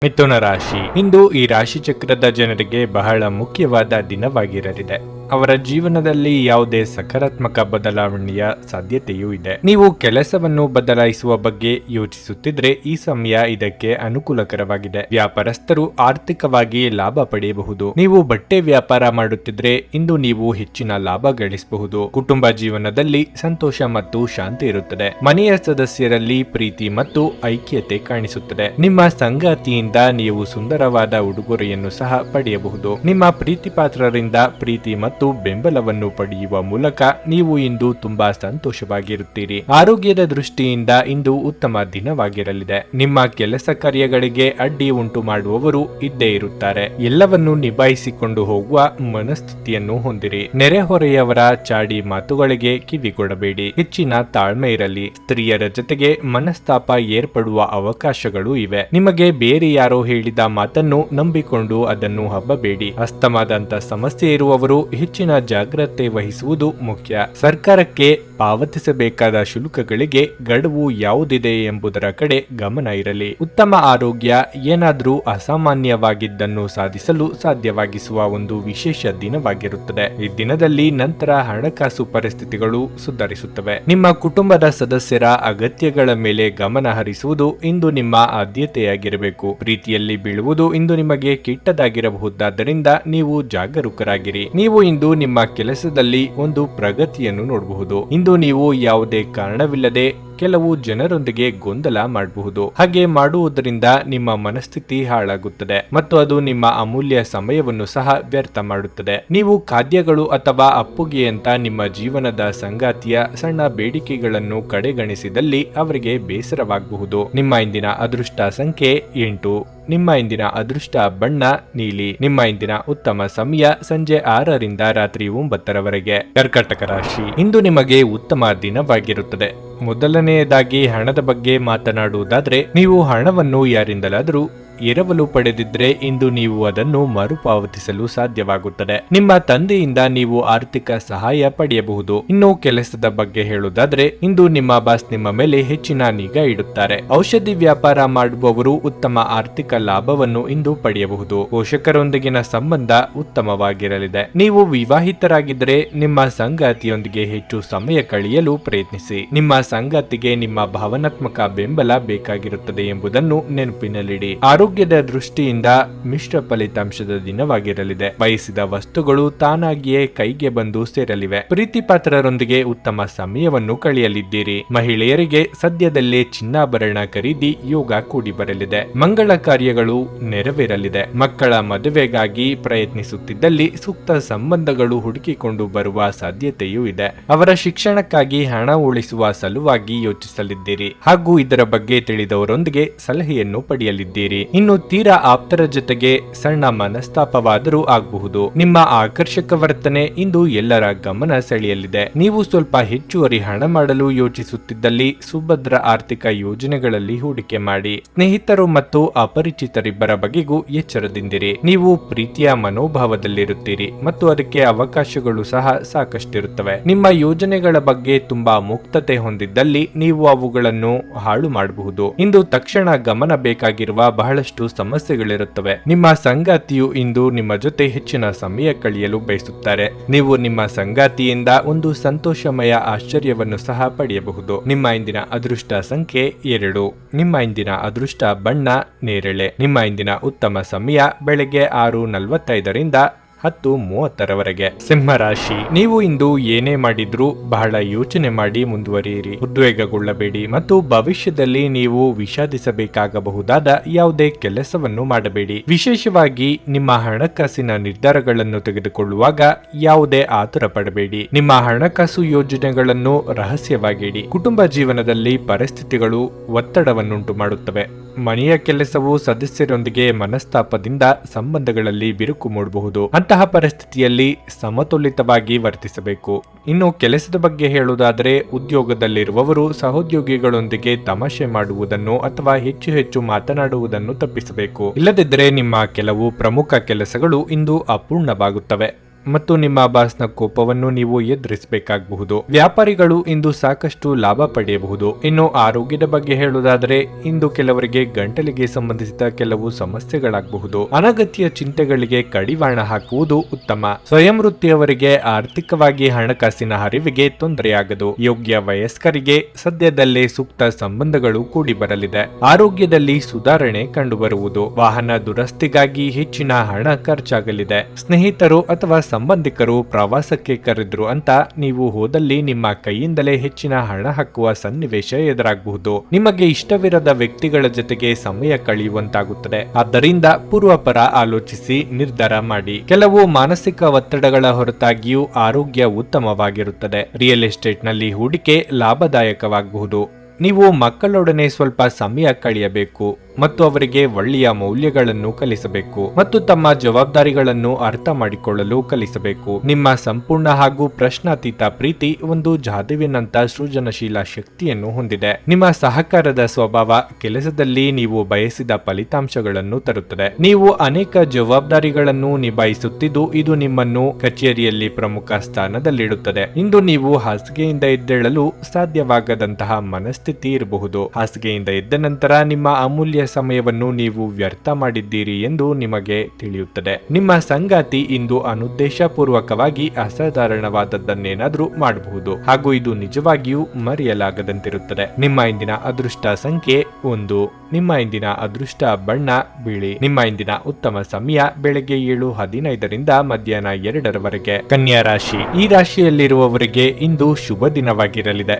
Speaker 1: ಮಿಥುನ ರಾಶಿ. ಇಂದು ಈ ರಾಶಿ ಚಕ್ರದ ಜನರಿಗೆ ಬಹಳ ಮುಖ್ಯವಾದ ದಿನವಾಗಿರಲಿದೆ. ಅವರ ಜೀವನದಲ್ಲಿ ಯಾವುದೇ ಸಕಾರಾತ್ಮಕ ಬದಲಾವಣೆಯ ಸಾಧ್ಯತೆಯೂ ಇದೆ. ನೀವು ಕೆಲಸವನ್ನು ಬದಲಾಯಿಸುವ ಬಗ್ಗೆ ಯೋಚಿಸುತ್ತಿದ್ರೆ ಈ ಸಮಯ ಇದಕ್ಕೆ ಅನುಕೂಲಕರವಾಗಿದೆ. ವ್ಯಾಪಾರಸ್ಥರು ಆರ್ಥಿಕವಾಗಿ ಲಾಭ ಪಡೆಯಬಹುದು. ನೀವು ಬಟ್ಟೆ ವ್ಯಾಪಾರ ಮಾಡುತ್ತಿದ್ರೆ ಇಂದು ನೀವು ಹೆಚ್ಚಿನ ಲಾಭ ಗಳಿಸಬಹುದು. ಕುಟುಂಬ ಜೀವನದಲ್ಲಿ ಸಂತೋಷ ಮತ್ತು ಶಾಂತಿ ಇರುತ್ತದೆ. ಮನೆಯ ಸದಸ್ಯರಲ್ಲಿ ಪ್ರೀತಿ ಮತ್ತು ಐಕ್ಯತೆ ಕಾಣಿಸುತ್ತದೆ. ನಿಮ್ಮ ಸಂಗಾತಿಯಿಂದ ನೀವು ಸುಂದರವಾದ ಉಡುಗೊರೆಯನ್ನು ಸಹ ಪಡೆಯಬಹುದು. ನಿಮ್ಮ ಪ್ರೀತಿಪಾತ್ರರಿಂದ ಪ್ರೀತಿ ಮತ್ತು ಬೆಂಬಲವನ್ನು ಪಡೆಯುವ ಮೂಲಕ ನೀವು ಇಂದು ತುಂಬಾ ಸಂತೋಷವಾಗಿರುತ್ತೀರಿ. ಆರೋಗ್ಯದ ದೃಷ್ಟಿಯಿಂದ ಇಂದು ಉತ್ತಮ ದಿನವಾಗಿರಲಿದೆ. ನಿಮ್ಮ ಕೆಲಸ ಕಾರ್ಯಗಳಿಗೆ ಅಡ್ಡಿ ಉಂಟು ಮಾಡುವವರು ಇದ್ದೇ ಇರುತ್ತಾರೆ. ಎಲ್ಲವನ್ನೂ ನಿಭಾಯಿಸಿಕೊಂಡು ಹೋಗುವ ಮನಸ್ಥಿತಿಯನ್ನು ಹೊಂದಿರಿ. ನೆರೆಹೊರೆಯವರ ಚಾಡಿ ಮಾತುಗಳಿಗೆ ಕಿವಿಗೊಡಬೇಡಿ. ಹೆಚ್ಚಿನ ತಾಳ್ಮೆ ಇರಲಿ. ಸ್ತ್ರೀಯರ ಜೊತೆಗೆ ಮನಸ್ತಾಪ ಏರ್ಪಡುವ ಅವಕಾಶಗಳು ಇವೆ. ನಿಮಗೆ ಬೇರೆ ಯಾರೋ ಹೇಳಿದ ಮಾತನ್ನು ನಂಬಿಕೊಂಡು ಅದನ್ನು ಹಬ್ಬಬೇಡಿ. ಅಸ್ತಮಾದಂತ ಸಮಸ್ಯೆ ಇರುವವರು ಹೆಚ್ಚಿನ ಜಾಗ್ರತೆ ವಹಿಸುವುದು ಮುಖ್ಯ. ಸರ್ಕಾರಕ್ಕೆ ಪಾವತಿಸಬೇಕಾದ ಶುಲ್ಕಗಳಿಗೆ ಗಡುವು ಯಾವುದಿದೆ ಎಂಬುದರ ಕಡೆ ಗಮನ ಇರಲಿ. ಉತ್ತಮ ಆರೋಗ್ಯ ಏನಾದರೂ ಅಸಾಮಾನ್ಯವಾಗಿದ್ದನ್ನು ಸಾಧಿಸಲು ಸಾಧ್ಯವಾಗಿಸುವ ಒಂದು ವಿಶೇಷ ದಿನವಾಗಿರುತ್ತದೆ. ಈ ದಿನದಲ್ಲಿ ನಂತರ ಹಣಕಾಸು ಪರಿಸ್ಥಿತಿಗಳು ಸುಧಾರಿಸುತ್ತವೆ. ನಿಮ್ಮ ಕುಟುಂಬದ ಸದಸ್ಯರ ಅಗತ್ಯಗಳ ಮೇಲೆ ಗಮನ ಹರಿಸುವುದು ಇಂದು ನಿಮ್ಮ ಆದ್ಯತೆಯಾಗಿರಬೇಕು. ಪ್ರೀತಿಯಲ್ಲಿ ಬೀಳುವುದು ಇಂದು ನಿಮಗೆ ಕೆಟ್ಟದಾಗಿರಬಹುದಾದ್ದರಿಂದ ನೀವು ಜಾಗರೂಕರಾಗಿರಿ. ನೀವು ಇಂದು ನಿಮ್ಮ ಕೆಲಸದಲ್ಲಿ ಒಂದು ಪ್ರಗತಿಯನ್ನು ನೋಡಬಹುದು. ಇಂದು ನೀವು ಯಾವುದೇ ಕಾರಣವಿಲ್ಲದೆ ಕೆಲವು ಜನರೊಂದಿಗೆ ಗೊಂದಲ ಮಾಡಬಹುದು. ಹಾಗೆ ಮಾಡುವುದರಿಂದ ನಿಮ್ಮ ಮನಸ್ಥಿತಿ ಹಾಳಾಗುತ್ತದೆ ಮತ್ತು ಅದು ನಿಮ್ಮ ಅಮೂಲ್ಯ ಸಮಯವನ್ನು ಸಹ ವ್ಯರ್ಥ ಮಾಡುತ್ತದೆ. ನೀವು ಖಾದ್ಯಗಳು ಅಥವಾ ಅಪ್ಪುಗೆಯಂತ ನಿಮ್ಮ ಜೀವನದ ಸಂಗಾತಿಯ ಸಣ್ಣ ಬೇಡಿಕೆಗಳನ್ನು ಕಡೆಗಣಿಸಿದಲ್ಲಿ ಅವರಿಗೆ ಬೇಸರವಾಗಬಹುದು. ನಿಮ್ಮ ಇಂದಿನ ಅದೃಷ್ಟ ಸಂಖ್ಯೆ 8. ನಿಮ್ಮ ಇಂದಿನ ಅದೃಷ್ಟ ಬಣ್ಣ ನೀಲಿ. ನಿಮ್ಮ ಇಂದಿನ ಉತ್ತಮ ಸಮಯ ಸಂಜೆ 6ರಿಂದ ರಾತ್ರಿ 9ರವರೆಗೆ. ಕರ್ಕಾಟಕ ರಾಶಿ. ಇಂದು ನಿಮಗೆ ಉತ್ತಮ ದಿನವಾಗಿರುತ್ತದೆ. ಮೊದಲನೆಯದಾಗಿ ಹಣದ ಬಗ್ಗೆ ಮಾತನಾಡುವುದಾದ್ರೆ, ನೀವು ಹಣವನ್ನು ಯಾರಿಂದಲಾದರೂ ಎರವಲು ಪಡೆದಿದ್ರೆ ಇಂದು ನೀವು ಅದನ್ನು ಮರುಪಾವತಿಸಲು ಸಾಧ್ಯವಾಗುತ್ತದೆ. ನಿಮ್ಮ ತಂದೆಯಿಂದ ನೀವು ಆರ್ಥಿಕ ಸಹಾಯ ಪಡೆಯಬಹುದು. ಇನ್ನು ಕೆಲಸದ ಬಗ್ಗೆ ಹೇಳುವುದಾದ್ರೆ, ಇಂದು ನಿಮ್ಮ ಬಾಸ್ ನಿಮ್ಮ ಮೇಲೆ ಹೆಚ್ಚಿನ ನಿಗಾ ಇಡುತ್ತಾರೆ. ಔಷಧಿ ವ್ಯಾಪಾರ ಮಾಡುವವರು ಉತ್ತಮ ಆರ್ಥಿಕ ಲಾಭವನ್ನು ಇಂದು ಪಡೆಯಬಹುದು. ಪೋಷಕರೊಂದಿಗಿನ ಸಂಬಂಧ ಉತ್ತಮವಾಗಿರಲಿದೆ. ನೀವು ವಿವಾಹಿತರಾಗಿದ್ದರೆ ನಿಮ್ಮ ಸಂಗಾತಿಯೊಂದಿಗೆ ಹೆಚ್ಚು ಸಮಯ ಕಳೆಯಲು ಪ್ರಯತ್ನಿಸಿ. ನಿಮ್ಮ ಸಂಗಾತಿಗೆ ನಿಮ್ಮ ಭಾವನಾತ್ಮಕ ಬೆಂಬಲ ಬೇಕಾಗಿರುತ್ತದೆ ಎಂಬುದನ್ನು ನೆನಪಿನಲ್ಲಿಡಿ. ಆರೋಗ್ಯದ ದೃಷ್ಟಿಯಿಂದ ಮಿಶ್ರ ಫಲಿತಾಂಶದ ದಿನವಾಗಿರಲಿದೆ. ಬಯಸಿದ ವಸ್ತುಗಳು ತಾನಾಗಿಯೇ ಕೈಗೆ ಬಂದು ಸೇರಲಿವೆ. ಪ್ರೀತಿಪಾತ್ರರೊಂದಿಗೆ ಉತ್ತಮ ಸಮಯವನ್ನು ಕಳೆಯಲಿದ್ದೀರಿ. ಮಹಿಳೆಯರಿಗೆ ಸದ್ಯದಲ್ಲೇ ಚಿನ್ನಾಭರಣ ಖರೀದಿ ಯೋಗ ಕೂಡಿ ಬರಲಿದೆ. ಮಂಗಳ ಕಾರ್ಯಗಳು ನೆರವೇರಲಿದೆ. ಮಕ್ಕಳ ಮದುವೆಗಾಗಿ ಪ್ರಯತ್ನಿಸುತ್ತಿದ್ದಲ್ಲಿ ಸೂಕ್ತ ಸಂಬಂಧಗಳು ಹುಡುಕಿಕೊಂಡು ಬರುವ ಸಾಧ್ಯತೆಯೂ ಇದೆ. ಅವರ ಶಿಕ್ಷಣಕ್ಕಾಗಿ ಹಣ ಉಳಿಸುವ ಸಲುವಾಗಿ ಯೋಚಿಸಲಿದ್ದೀರಿ ಹಾಗೂ ಇದರ ಬಗ್ಗೆ ತಿಳಿದವರೊಂದಿಗೆ ಸಲಹೆಯನ್ನು ಪಡೆಯಲಿದ್ದೀರಿ. ಇನ್ನು ತೀರಾ ಆಪ್ತರ ಜೊತೆಗೆ ಸಣ್ಣ ಮನಸ್ತಾಪವಾದರೂ ಆಗಬಹುದು. ನಿಮ್ಮ ಆಕರ್ಷಕ ವರ್ತನೆ ಇಂದು ಎಲ್ಲರ ಗಮನ ಸೆಳೆಯಲಿದೆ. ನೀವು ಸ್ವಲ್ಪ ಹೆಚ್ಚುವರಿ ಹಣ ಮಾಡಲು ಯೋಚಿಸುತ್ತಿದ್ದಲ್ಲಿ ಸುಭದ್ರ ಆರ್ಥಿಕ ಯೋಜನೆಗಳಲ್ಲಿ ಹೂಡಿಕೆ ಮಾಡಿ. ಸ್ನೇಹಿತರು ಮತ್ತು ಅಪರಿಚಿತರಿಬ್ಬರ ಬಗೆಗೂ ಎಚ್ಚರದಿಂದಿರಿ. ನೀವು ಪ್ರೀತಿಯ ಮನೋಭಾವದಲ್ಲಿರುತ್ತೀರಿ ಮತ್ತು ಅದಕ್ಕೆ ಅವಕಾಶಗಳು ಸಹ ಸಾಕಷ್ಟಿರುತ್ತವೆ. ನಿಮ್ಮ ಯೋಜನೆಗಳ ಬಗ್ಗೆ ತುಂಬಾ ಮುಕ್ತತೆ ಹೊಂದಿದ್ದಲ್ಲಿ ನೀವು ಅವುಗಳನ್ನು ಹಾಳು ಮಾಡಬಹುದು. ಇಂದು ತಕ್ಷಣ ಗಮನ ಬೇಕಾಗಿರುವ ಬಹಳಷ್ಟು ಸಮಸ್ಯೆಗಳಿರುತ್ತವೆ. ನಿಮ್ಮ ಸಂಗಾತಿಯು ಇಂದು ನಿಮ್ಮ ಜೊತೆ ಹೆಚ್ಚಿನ ಸಮಯ ಕಳೆಯಲು ಬಯಸುತ್ತಾರೆ. ನೀವು ನಿಮ್ಮ ಸಂಗಾತಿಯಿಂದ ಒಂದು ಸಂತೋಷಮಯ ಆಶ್ಚರ್ಯವನ್ನು ಸಹ ಪಡೆಯಬಹುದು. ನಿಮ್ಮ ಇಂದಿನ ಅದೃಷ್ಟ ಸಂಖ್ಯೆ 2. ನಿಮ್ಮ ಇಂದಿನ ಅದೃಷ್ಟ ಬಣ್ಣ ನೇರಳೆ. ನಿಮ್ಮ ಇಂದಿನ ಉತ್ತಮ ಸಮಯ ಬೆಳಗ್ಗೆ 6:45ರಿಂದ 10:30ರವರೆಗೆ. ಸಿಂಹ ರಾಶಿ, ನೀವು ಇಂದು ಏನೇ ಮಾಡಿದ್ರೂ ಬಹಳ ಯೋಚನೆ ಮಾಡಿ ಮುಂದುವರಿಯಿರಿ. ಉದ್ವೇಗಗೊಳ್ಳಬೇಡಿ ಮತ್ತು ಭವಿಷ್ಯದಲ್ಲಿ ನೀವು ವಿಷಾದಿಸಬೇಕಾಗಬಹುದಾದ ಯಾವುದೇ ಕೆಲಸವನ್ನು ಮಾಡಬೇಡಿ. ವಿಶೇಷವಾಗಿ ನಿಮ್ಮ ಹಣಕಾಸಿನ ನಿರ್ಧಾರಗಳನ್ನು ತೆಗೆದುಕೊಳ್ಳುವಾಗ ಯಾವುದೇ ಆತುರ ಪಡಬೇಡಿ. ನಿಮ್ಮ ಹಣಕಾಸು ಯೋಜನೆಗಳನ್ನು ರಹಸ್ಯವಾಗಿಡಿ. ಕುಟುಂಬ ಜೀವನದಲ್ಲಿ ಪರಿಸ್ಥಿತಿಗಳು ಒತ್ತಡವನ್ನುಂಟು ಮಾಡುತ್ತವೆ. ಮನೆಯ ಕೆಲಸವು ಸದಸ್ಯರೊಂದಿಗೆ ಮನಸ್ತಾಪದಿಂದ ಸಂಬಂಧಗಳಲ್ಲಿ ಬಿರುಕು ಮೂಡಬಹುದು. ಅಂತಹ ಪರಿಸ್ಥಿತಿಯಲ್ಲಿ ಸಮತೋಲಿತವಾಗಿ ವರ್ತಿಸಬೇಕು. ಇನ್ನು ಕೆಲಸದ ಬಗ್ಗೆ ಹೇಳುವುದಾದರೆ, ಉದ್ಯೋಗದಲ್ಲಿರುವವರು ಸಹೋದ್ಯೋಗಿಗಳೊಂದಿಗೆ ತಮಾಷೆ ಮಾಡುವುದನ್ನು ಅಥವಾ ಹೆಚ್ಚು ಮಾತನಾಡುವುದನ್ನು ತಪ್ಪಿಸಬೇಕು. ಇಲ್ಲದಿದ್ದರೆ ನಿಮ್ಮ ಕೆಲವು ಪ್ರಮುಖ ಕೆಲಸಗಳು ಇಂದು ಅಪೂರ್ಣವಾಗುತ್ತವೆ ಮತ್ತು ನಿಮ್ಮ ಬಾಸ್ನ ಕೋಪವನ್ನು ನೀವು ಎದುರಿಸಬೇಕಾಗಬಹುದು. ವ್ಯಾಪಾರಿಗಳು ಇಂದು ಸಾಕಷ್ಟು ಲಾಭ ಪಡೆಯಬಹುದು. ಇನ್ನು ಆರೋಗ್ಯದ ಬಗ್ಗೆ ಹೇಳುವುದಾದರೆ, ಇಂದು ಕೆಲವರಿಗೆ ಗಂಟಲಿಗೆ ಸಂಬಂಧಿಸಿದ ಕೆಲವು ಸಮಸ್ಯೆಗಳಾಗಬಹುದು. ಅನಗತ್ಯ ಚಿಂತೆಗಳಿಗೆ ಕಡಿವಾಣ ಹಾಕುವುದು ಉತ್ತಮ. ಸ್ವಯಂ ವೃತ್ತಿಯವರಿಗೆ ಆರ್ಥಿಕವಾಗಿ ಹಣಕಾಸಿನ ಹರಿವಿಗೆ ತೊಂದರೆಯಾಗದು. ಯೋಗ್ಯ ವಯಸ್ಕರಿಗೆ ಸದ್ಯದಲ್ಲೇ ಸೂಕ್ತ ಸಂಬಂಧಗಳು ಕೂಡಿ ಬರಲಿದೆ. ಆರೋಗ್ಯದಲ್ಲಿ ಸುಧಾರಣೆ ಕಂಡುಬರುವುದು. ವಾಹನ ದುರಸ್ತಿಗಾಗಿ ಹೆಚ್ಚಿನ ಹಣ ಖರ್ಚಾಗಲಿದೆ. ಸ್ನೇಹಿತರು ಅಥವಾ ಸಂಬಂಧಿಕರು ಪ್ರವಾಸಕ್ಕೆ ಕರೆದ್ರು ಅಂತ ನೀವು ಹೋದಲ್ಲಿ ನಿಮ್ಮ ಕೈಯಿಂದಲೇ ಹೆಚ್ಚಿನ ಹಣ ಹಾಕುವ ಸನ್ನಿವೇಶ ಎದುರಾಗಬಹುದು. ನಿಮಗೆ ಇಷ್ಟವಿರದ ವ್ಯಕ್ತಿಗಳ ಜೊತೆಗೆ ಸಮಯ ಕಳೆಯುವಂತಾಗುತ್ತದೆ. ಆದ್ದರಿಂದ ಪೂರ್ವಪರ ಆಲೋಚಿಸಿ ನಿರ್ಧಾರ ಮಾಡಿ. ಕೆಲವು ಮಾನಸಿಕ ಒತ್ತಡಗಳ ಹೊರತಾಗಿಯೂ ಆರೋಗ್ಯ ಉತ್ತಮವಾಗಿರುತ್ತದೆ. ರಿಯಲ್ ಎಸ್ಟೇಟ್ ನಲ್ಲಿ ಹೂಡಿಕೆ ಲಾಭದಾಯಕವಾಗಬಹುದು. ನೀವು ಮಕ್ಕಳೊಡನೆ ಸ್ವಲ್ಪ ಸಮಯ ಕಳೆಯಬೇಕು ಮತ್ತು ಅವರಿಗೆ ಒಳ್ಳೆಯ ಮೌಲ್ಯಗಳನ್ನು ಕಲಿಸಬೇಕು ಮತ್ತು ತಮ್ಮ ಜವಾಬ್ದಾರಿಗಳನ್ನು ಅರ್ಥ ಮಾಡಿಕೊಳ್ಳಲು ಕಲಿಸಬೇಕು. ನಿಮ್ಮ ಸಂಪೂರ್ಣ ಹಾಗೂ ಪ್ರಶ್ನಾತೀತ ಪ್ರೀತಿ ಒಂದು ಜಾದುವಿನಂತ ಸೃಜನಶೀಲ ಶಕ್ತಿಯನ್ನು ಹೊಂದಿದೆ. ನಿಮ್ಮ ಸಹಕಾರದ ಸ್ವಭಾವ ಕೆಲಸದಲ್ಲಿ ನೀವು ಬಯಸಿದ ಫಲಿತಾಂಶಗಳನ್ನು ತರುತ್ತದೆ. ನೀವು ಅನೇಕ ಜವಾಬ್ದಾರಿಗಳನ್ನು ನಿಭಾಯಿಸುತ್ತಿದ್ದು ಇದು ನಿಮ್ಮನ್ನು ಕಚೇರಿಯಲ್ಲಿ ಪ್ರಮುಖ ಸ್ಥಾನದಲ್ಲಿಡುತ್ತದೆ. ಇಂದು ನೀವು ಹಾಸಿಗೆಯಿಂದ ಎದ್ದೇಳಲು ಸಾಧ್ಯವಾಗದಂತಹ ಮನಸ್ಥಿತಿ ಇರಬಹುದು. ಹಾಸಿಗೆಯಿಂದ ಎದ್ದ ನಂತರ ನಿಮ್ಮ ಅಮೂಲ್ಯ ಸಮಯವನ್ನು ನೀವು ವ್ಯರ್ಥ ಮಾಡಿದ್ದೀರಿ ಎಂದು ನಿಮಗೆ ತಿಳಿಯುತ್ತದೆ. ನಿಮ್ಮ ಸಂಗಾತಿ ಇಂದು ಅನುದ್ದೇಶಪೂರ್ವಕವಾಗಿ ಅಸಾಧಾರಣವಾದದ್ದನ್ನೇನಾದ್ರೂ ಮಾಡಬಹುದು ಹಾಗೂ ಇದು ನಿಜವಾಗಿಯೂ ಮರೆಯಲಾಗದಂತಿರುತ್ತದೆ. ನಿಮ್ಮ ಇಂದಿನ ಅದೃಷ್ಟ ಸಂಖ್ಯೆ 1. ನಿಮ್ಮ ಇಂದಿನ ಅದೃಷ್ಟ ಬಣ್ಣ ಬಿಳಿ. ನಿಮ್ಮ ಇಂದಿನ ಉತ್ತಮ ಸಮಯ ಬೆಳಗ್ಗೆ 7:15ರಿಂದ ಮಧ್ಯಾಹ್ನ 2ರವರೆಗೆ. ಕನ್ಯಾ ರಾಶಿ, ಈ ರಾಶಿಯಲ್ಲಿರುವವರಿಗೆ ಇಂದು ಶುಭ ದಿನವಾಗಿರಲಿದೆ.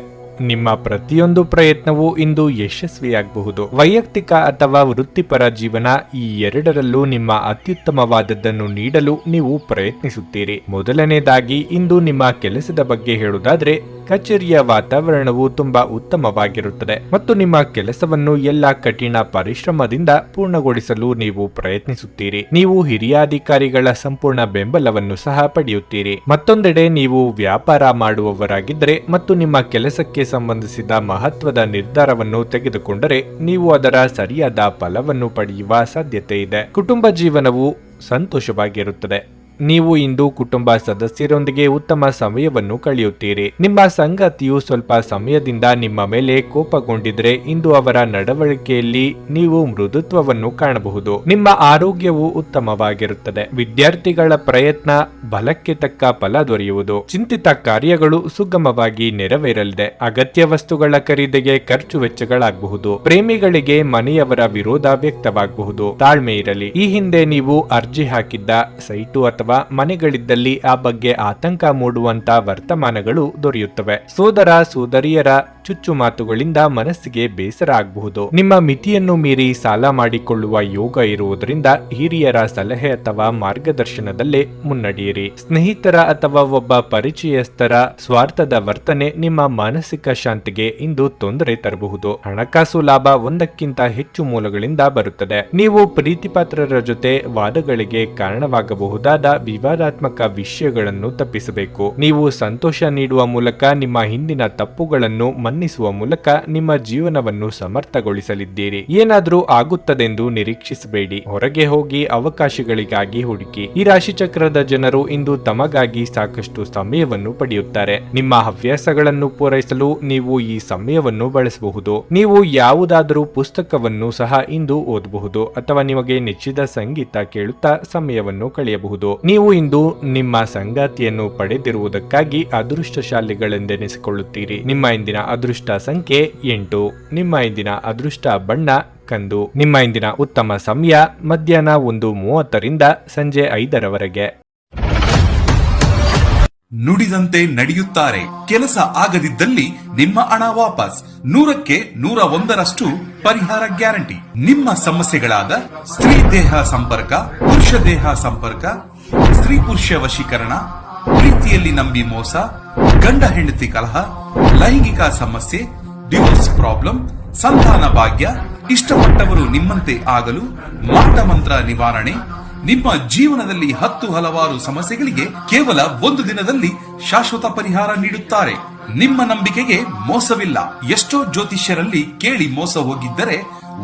Speaker 1: ನಿಮ್ಮ ಪ್ರತಿಯೊಂದು ಪ್ರಯತ್ನವೂ ಇಂದು ಯಶಸ್ವಿಯಾಗಬಹುದು. ವೈಯಕ್ತಿಕ ಅಥವಾ ವೃತ್ತಿಪರ ಜೀವನ ಈ ಎರಡರಲ್ಲೂ ನಿಮ್ಮ ಅತ್ಯುತ್ತಮವಾದದ್ದನ್ನು ನೀಡಲು ನೀವು ಪ್ರಯತ್ನಿಸುತ್ತೀರಿ. ಮೊದಲನೇದಾಗಿ ಇಂದು ನಿಮ್ಮ ಕೆಲಸದ ಬಗ್ಗೆ ಹೇಳುವುದಾದ್ರೆ, ಕಚೇರಿಯ ವಾತಾವರಣವು ತುಂಬಾ ಉತ್ತಮವಾಗಿರುತ್ತದೆ ಮತ್ತು ನಿಮ್ಮ ಕೆಲಸವನ್ನು ಎಲ್ಲ ಕಠಿಣ ಪರಿಶ್ರಮದಿಂದ ಪೂರ್ಣಗೊಳಿಸಲು ನೀವು ಪ್ರಯತ್ನಿಸುತ್ತೀರಿ. ನೀವು ಹಿರಿಯ ಅಧಿಕಾರಿಗಳ ಸಂಪೂರ್ಣ ಬೆಂಬಲವನ್ನು ಸಹ ಪಡೆಯುತ್ತೀರಿ. ಮತ್ತೊಂದೆಡೆ ನೀವು ವ್ಯಾಪಾರ ಮಾಡುವವರಾಗಿದ್ದರೆ ಮತ್ತು ನಿಮ್ಮ ಕೆಲಸಕ್ಕೆ ಸಂಬಂಧಿಸಿದ ಮಹತ್ವದ ನಿರ್ಧಾರವನ್ನು ತೆಗೆದುಕೊಂಡರೆ ನೀವು ಅದರ ಸರಿಯಾದ ಫಲವನ್ನು ಪಡೆಯುವ ಸಾಧ್ಯತೆ ಇದೆ. ಕುಟುಂಬ ಜೀವನವು ಸಂತೋಷವಾಗಿರುತ್ತದೆ. ನೀವು ಇಂದು ಕುಟುಂಬ ಸದಸ್ಯರೊಂದಿಗೆ ಉತ್ತಮ ಸಮಯವನ್ನು ಕಳೆಯುತ್ತೀರಿ. ನಿಮ್ಮ ಸಂಗಾತಿಯು ಸ್ವಲ್ಪ ಸಮಯದಿಂದ ನಿಮ್ಮ ಮೇಲೆ ಕೋಪಗೊಂಡಿದ್ರೆ ಇಂದು ಅವರ ನಡವಳಿಕೆಯಲ್ಲಿ ನೀವು ಮೃದುತ್ವವನ್ನು ಕಾಣಬಹುದು. ನಿಮ್ಮ ಆರೋಗ್ಯವು ಉತ್ತಮವಾಗಿರುತ್ತದೆ. ವಿದ್ಯಾರ್ಥಿಗಳ ಪ್ರಯತ್ನ ಬಲಕ್ಕೆ ತಕ್ಕ ಫಲ ದೊರೆಯುವುದು. ಚಿಂತಿತ ಕಾರ್ಯಗಳು ಸುಗಮವಾಗಿ ನೆರವೇರಲಿದೆ. ಅಗತ್ಯ ವಸ್ತುಗಳ ಖರೀದಿಗೆ ಖರ್ಚು ವೆಚ್ಚಗಳಾಗಬಹುದು. ಪ್ರೇಮಿಗಳಿಗೆ ಮನೆಯವರ ವಿರೋಧ ವ್ಯಕ್ತವಾಗಬಹುದು. ತಾಳ್ಮೆ ಇರಲಿ. ಈ ಹಿಂದೆ ನೀವು ಅರ್ಜಿ ಹಾಕಿದ್ದ ಸೈಟು ಅಥವಾ ಮನೆಗಳಿದ್ದಲ್ಲಿ ಆ ಬಗ್ಗೆ ಆತಂಕ ಮೂಡುವಂತ ವರ್ತಮಾನಗಳು ದೊರೆಯುತ್ತವೆ. ಸೋದರ ಸೋದರಿಯರ ಚುಚ್ಚು ಮಾತುಗಳಿಂದ ಮನಸ್ಸಿಗೆ ಬೇಸರ ಆಗಬಹುದು. ನಿಮ್ಮ ಮಿತಿಯನ್ನು ಮೀರಿ ಸಾಲ ಮಾಡಿಕೊಳ್ಳುವ ಯೋಗ ಇರುವುದರಿಂದ ಹಿರಿಯರ ಸಲಹೆ ಅಥವಾ ಮಾರ್ಗದರ್ಶನದಲ್ಲೇ ಮುನ್ನಡೆಯಿರಿ. ಸ್ನೇಹಿತರ ಅಥವಾ ಒಬ್ಬ ಪರಿಚಯಸ್ಥರ ಸ್ವಾರ್ಥದ ವರ್ತನೆ ನಿಮ್ಮ ಮಾನಸಿಕ ಶಾಂತಿಗೆ ಇಂದು ತೊಂದರೆ ತರಬಹುದು. ಹಣಕಾಸು ಲಾಭ ಒಂದಕ್ಕಿಂತ ಹೆಚ್ಚು ಮೂಲಗಳಿಂದ ಬರುತ್ತದೆ. ನೀವು ಪ್ರೀತಿಪಾತ್ರರ ಜೊತೆ ವಾದಗಳಿಗೆ ಕಾರಣವಾಗಬಹುದಾದ ವಿವಾದಾತ್ಮಕ ವಿಷಯಗಳನ್ನು ತಪ್ಪಿಸಬೇಕು. ನೀವು ಸಂತೋಷ ನೀಡುವ ಮೂಲಕ, ನಿಮ್ಮ ಹಿಂದಿನ ತಪ್ಪುಗಳನ್ನು ಮನ್ನಿಸುವ ಮೂಲಕ ನಿಮ್ಮ ಜೀವನವನ್ನು ಸಮರ್ಥಗೊಳಿಸಲಿದ್ದೀರಿ. ಏನಾದ್ರೂ ಆಗುತ್ತದೆಂದು ನಿರೀಕ್ಷಿಸಬೇಡಿ. ಹೊರಗೆ ಹೋಗಿ ಅವಕಾಶಗಳಿಗಾಗಿ ಹುಡುಕಿ. ಈ ರಾಶಿಚಕ್ರದ ಜನರು ಇಂದು ತಮಗಾಗಿ ಸಾಕಷ್ಟು ಸಮಯವನ್ನು ಪಡೆಯುತ್ತಾರೆ. ನಿಮ್ಮ ಹವ್ಯಾಸಗಳನ್ನು ಪೂರೈಸಲು ನೀವು ಈ ಸಮಯವನ್ನು ಬಳಸಬಹುದು. ನೀವು ಯಾವುದಾದರೂ ಪುಸ್ತಕವನ್ನು ಸಹ ಇಂದು ಓದಬಹುದು ಅಥವಾ ನಿಮಗೆ ನೆಚ್ಚಿದ ಸಂಗೀತ ಕೇಳುತ್ತಾ ಸಮಯವನ್ನು ಕಳೆಯಬಹುದು. ನೀವು ಇಂದು ನಿಮ್ಮ ಸಂಗಾತಿಯನ್ನು ಪಡೆದಿರುವುದಕ್ಕಾಗಿ ಅದೃಷ್ಟಶಾಲಿಗಳೆಂದೆನಿಸಿಕೊಳ್ಳುತ್ತೀರಿ. ನಿಮ್ಮ ಇಂದಿನ ಅದೃಷ್ಟ ಸಂಖ್ಯೆ 8. ನಿಮ್ಮ ಇಂದಿನ ಅದೃಷ್ಟ ಬಣ್ಣ ಕಂದು. ನಿಮ್ಮ ಇಂದಿನ ಉತ್ತಮ ಸಮಯ ಮಧ್ಯಾಹ್ನ 1:30 ಸಂಜೆ 5
Speaker 2: ನುಡಿದಂತೆ ನಡೆಯುತ್ತಾರೆ. ಕೆಲಸ ಆಗದಿದ್ದಲ್ಲಿ ನಿಮ್ಮ ಹಣ ವಾಪಸ್. 100ಕ್ಕೆ 101ರಷ್ಟು ಪರಿಹಾರ ಗ್ಯಾರಂಟಿ. ನಿಮ್ಮ ಸಮಸ್ಯೆಗಳಾದ ಸ್ತ್ರೀ ದೇಹ ಸಂಪರ್ಕ, ಪುರುಷ ದೇಹ ಸಂಪರ್ಕ, ಸ್ತ್ರೀ ಪುರುಷ ವಶೀಕರಣ, ಪ್ರೀತಿಯಲ್ಲಿ ನಂಬಿ ಮೋಸ, ಗಂಡ ಹೆಂಡತಿ ಕಲಹ, ಲೈಂಗಿಕ ಸಮಸ್ಯೆ, ಡಿವೋರ್ಸ್ ಪ್ರಾಬ್ಲಮ್, ಸಂತಾನ ಭಾಗ್ಯ, ಇಷ್ಟಪಟ್ಟವರು ನಿಮ್ಮಂತೆ ಆಗಲು, ಮಾಟ ಮಂತ್ರ ನಿವಾರಣೆ, ನಿಮ್ಮ ಜೀವನದಲ್ಲಿ ಹಲವಾರು ಸಮಸ್ಯೆಗಳಿಗೆ ಕೇವಲ 1 ದಿನದಲ್ಲಿ ಶಾಶ್ವತ ಪರಿಹಾರ ನೀಡುತ್ತಾರೆ. ನಿಮ್ಮ ನಂಬಿಕೆಗೆ ಮೋಸವಿಲ್ಲ. ಎಷ್ಟೋ ಜ್ಯೋತಿಷ್ಯರಲ್ಲಿ ಕೇಳಿ ಮೋಸ ಹೋಗಿದ್ದರೆ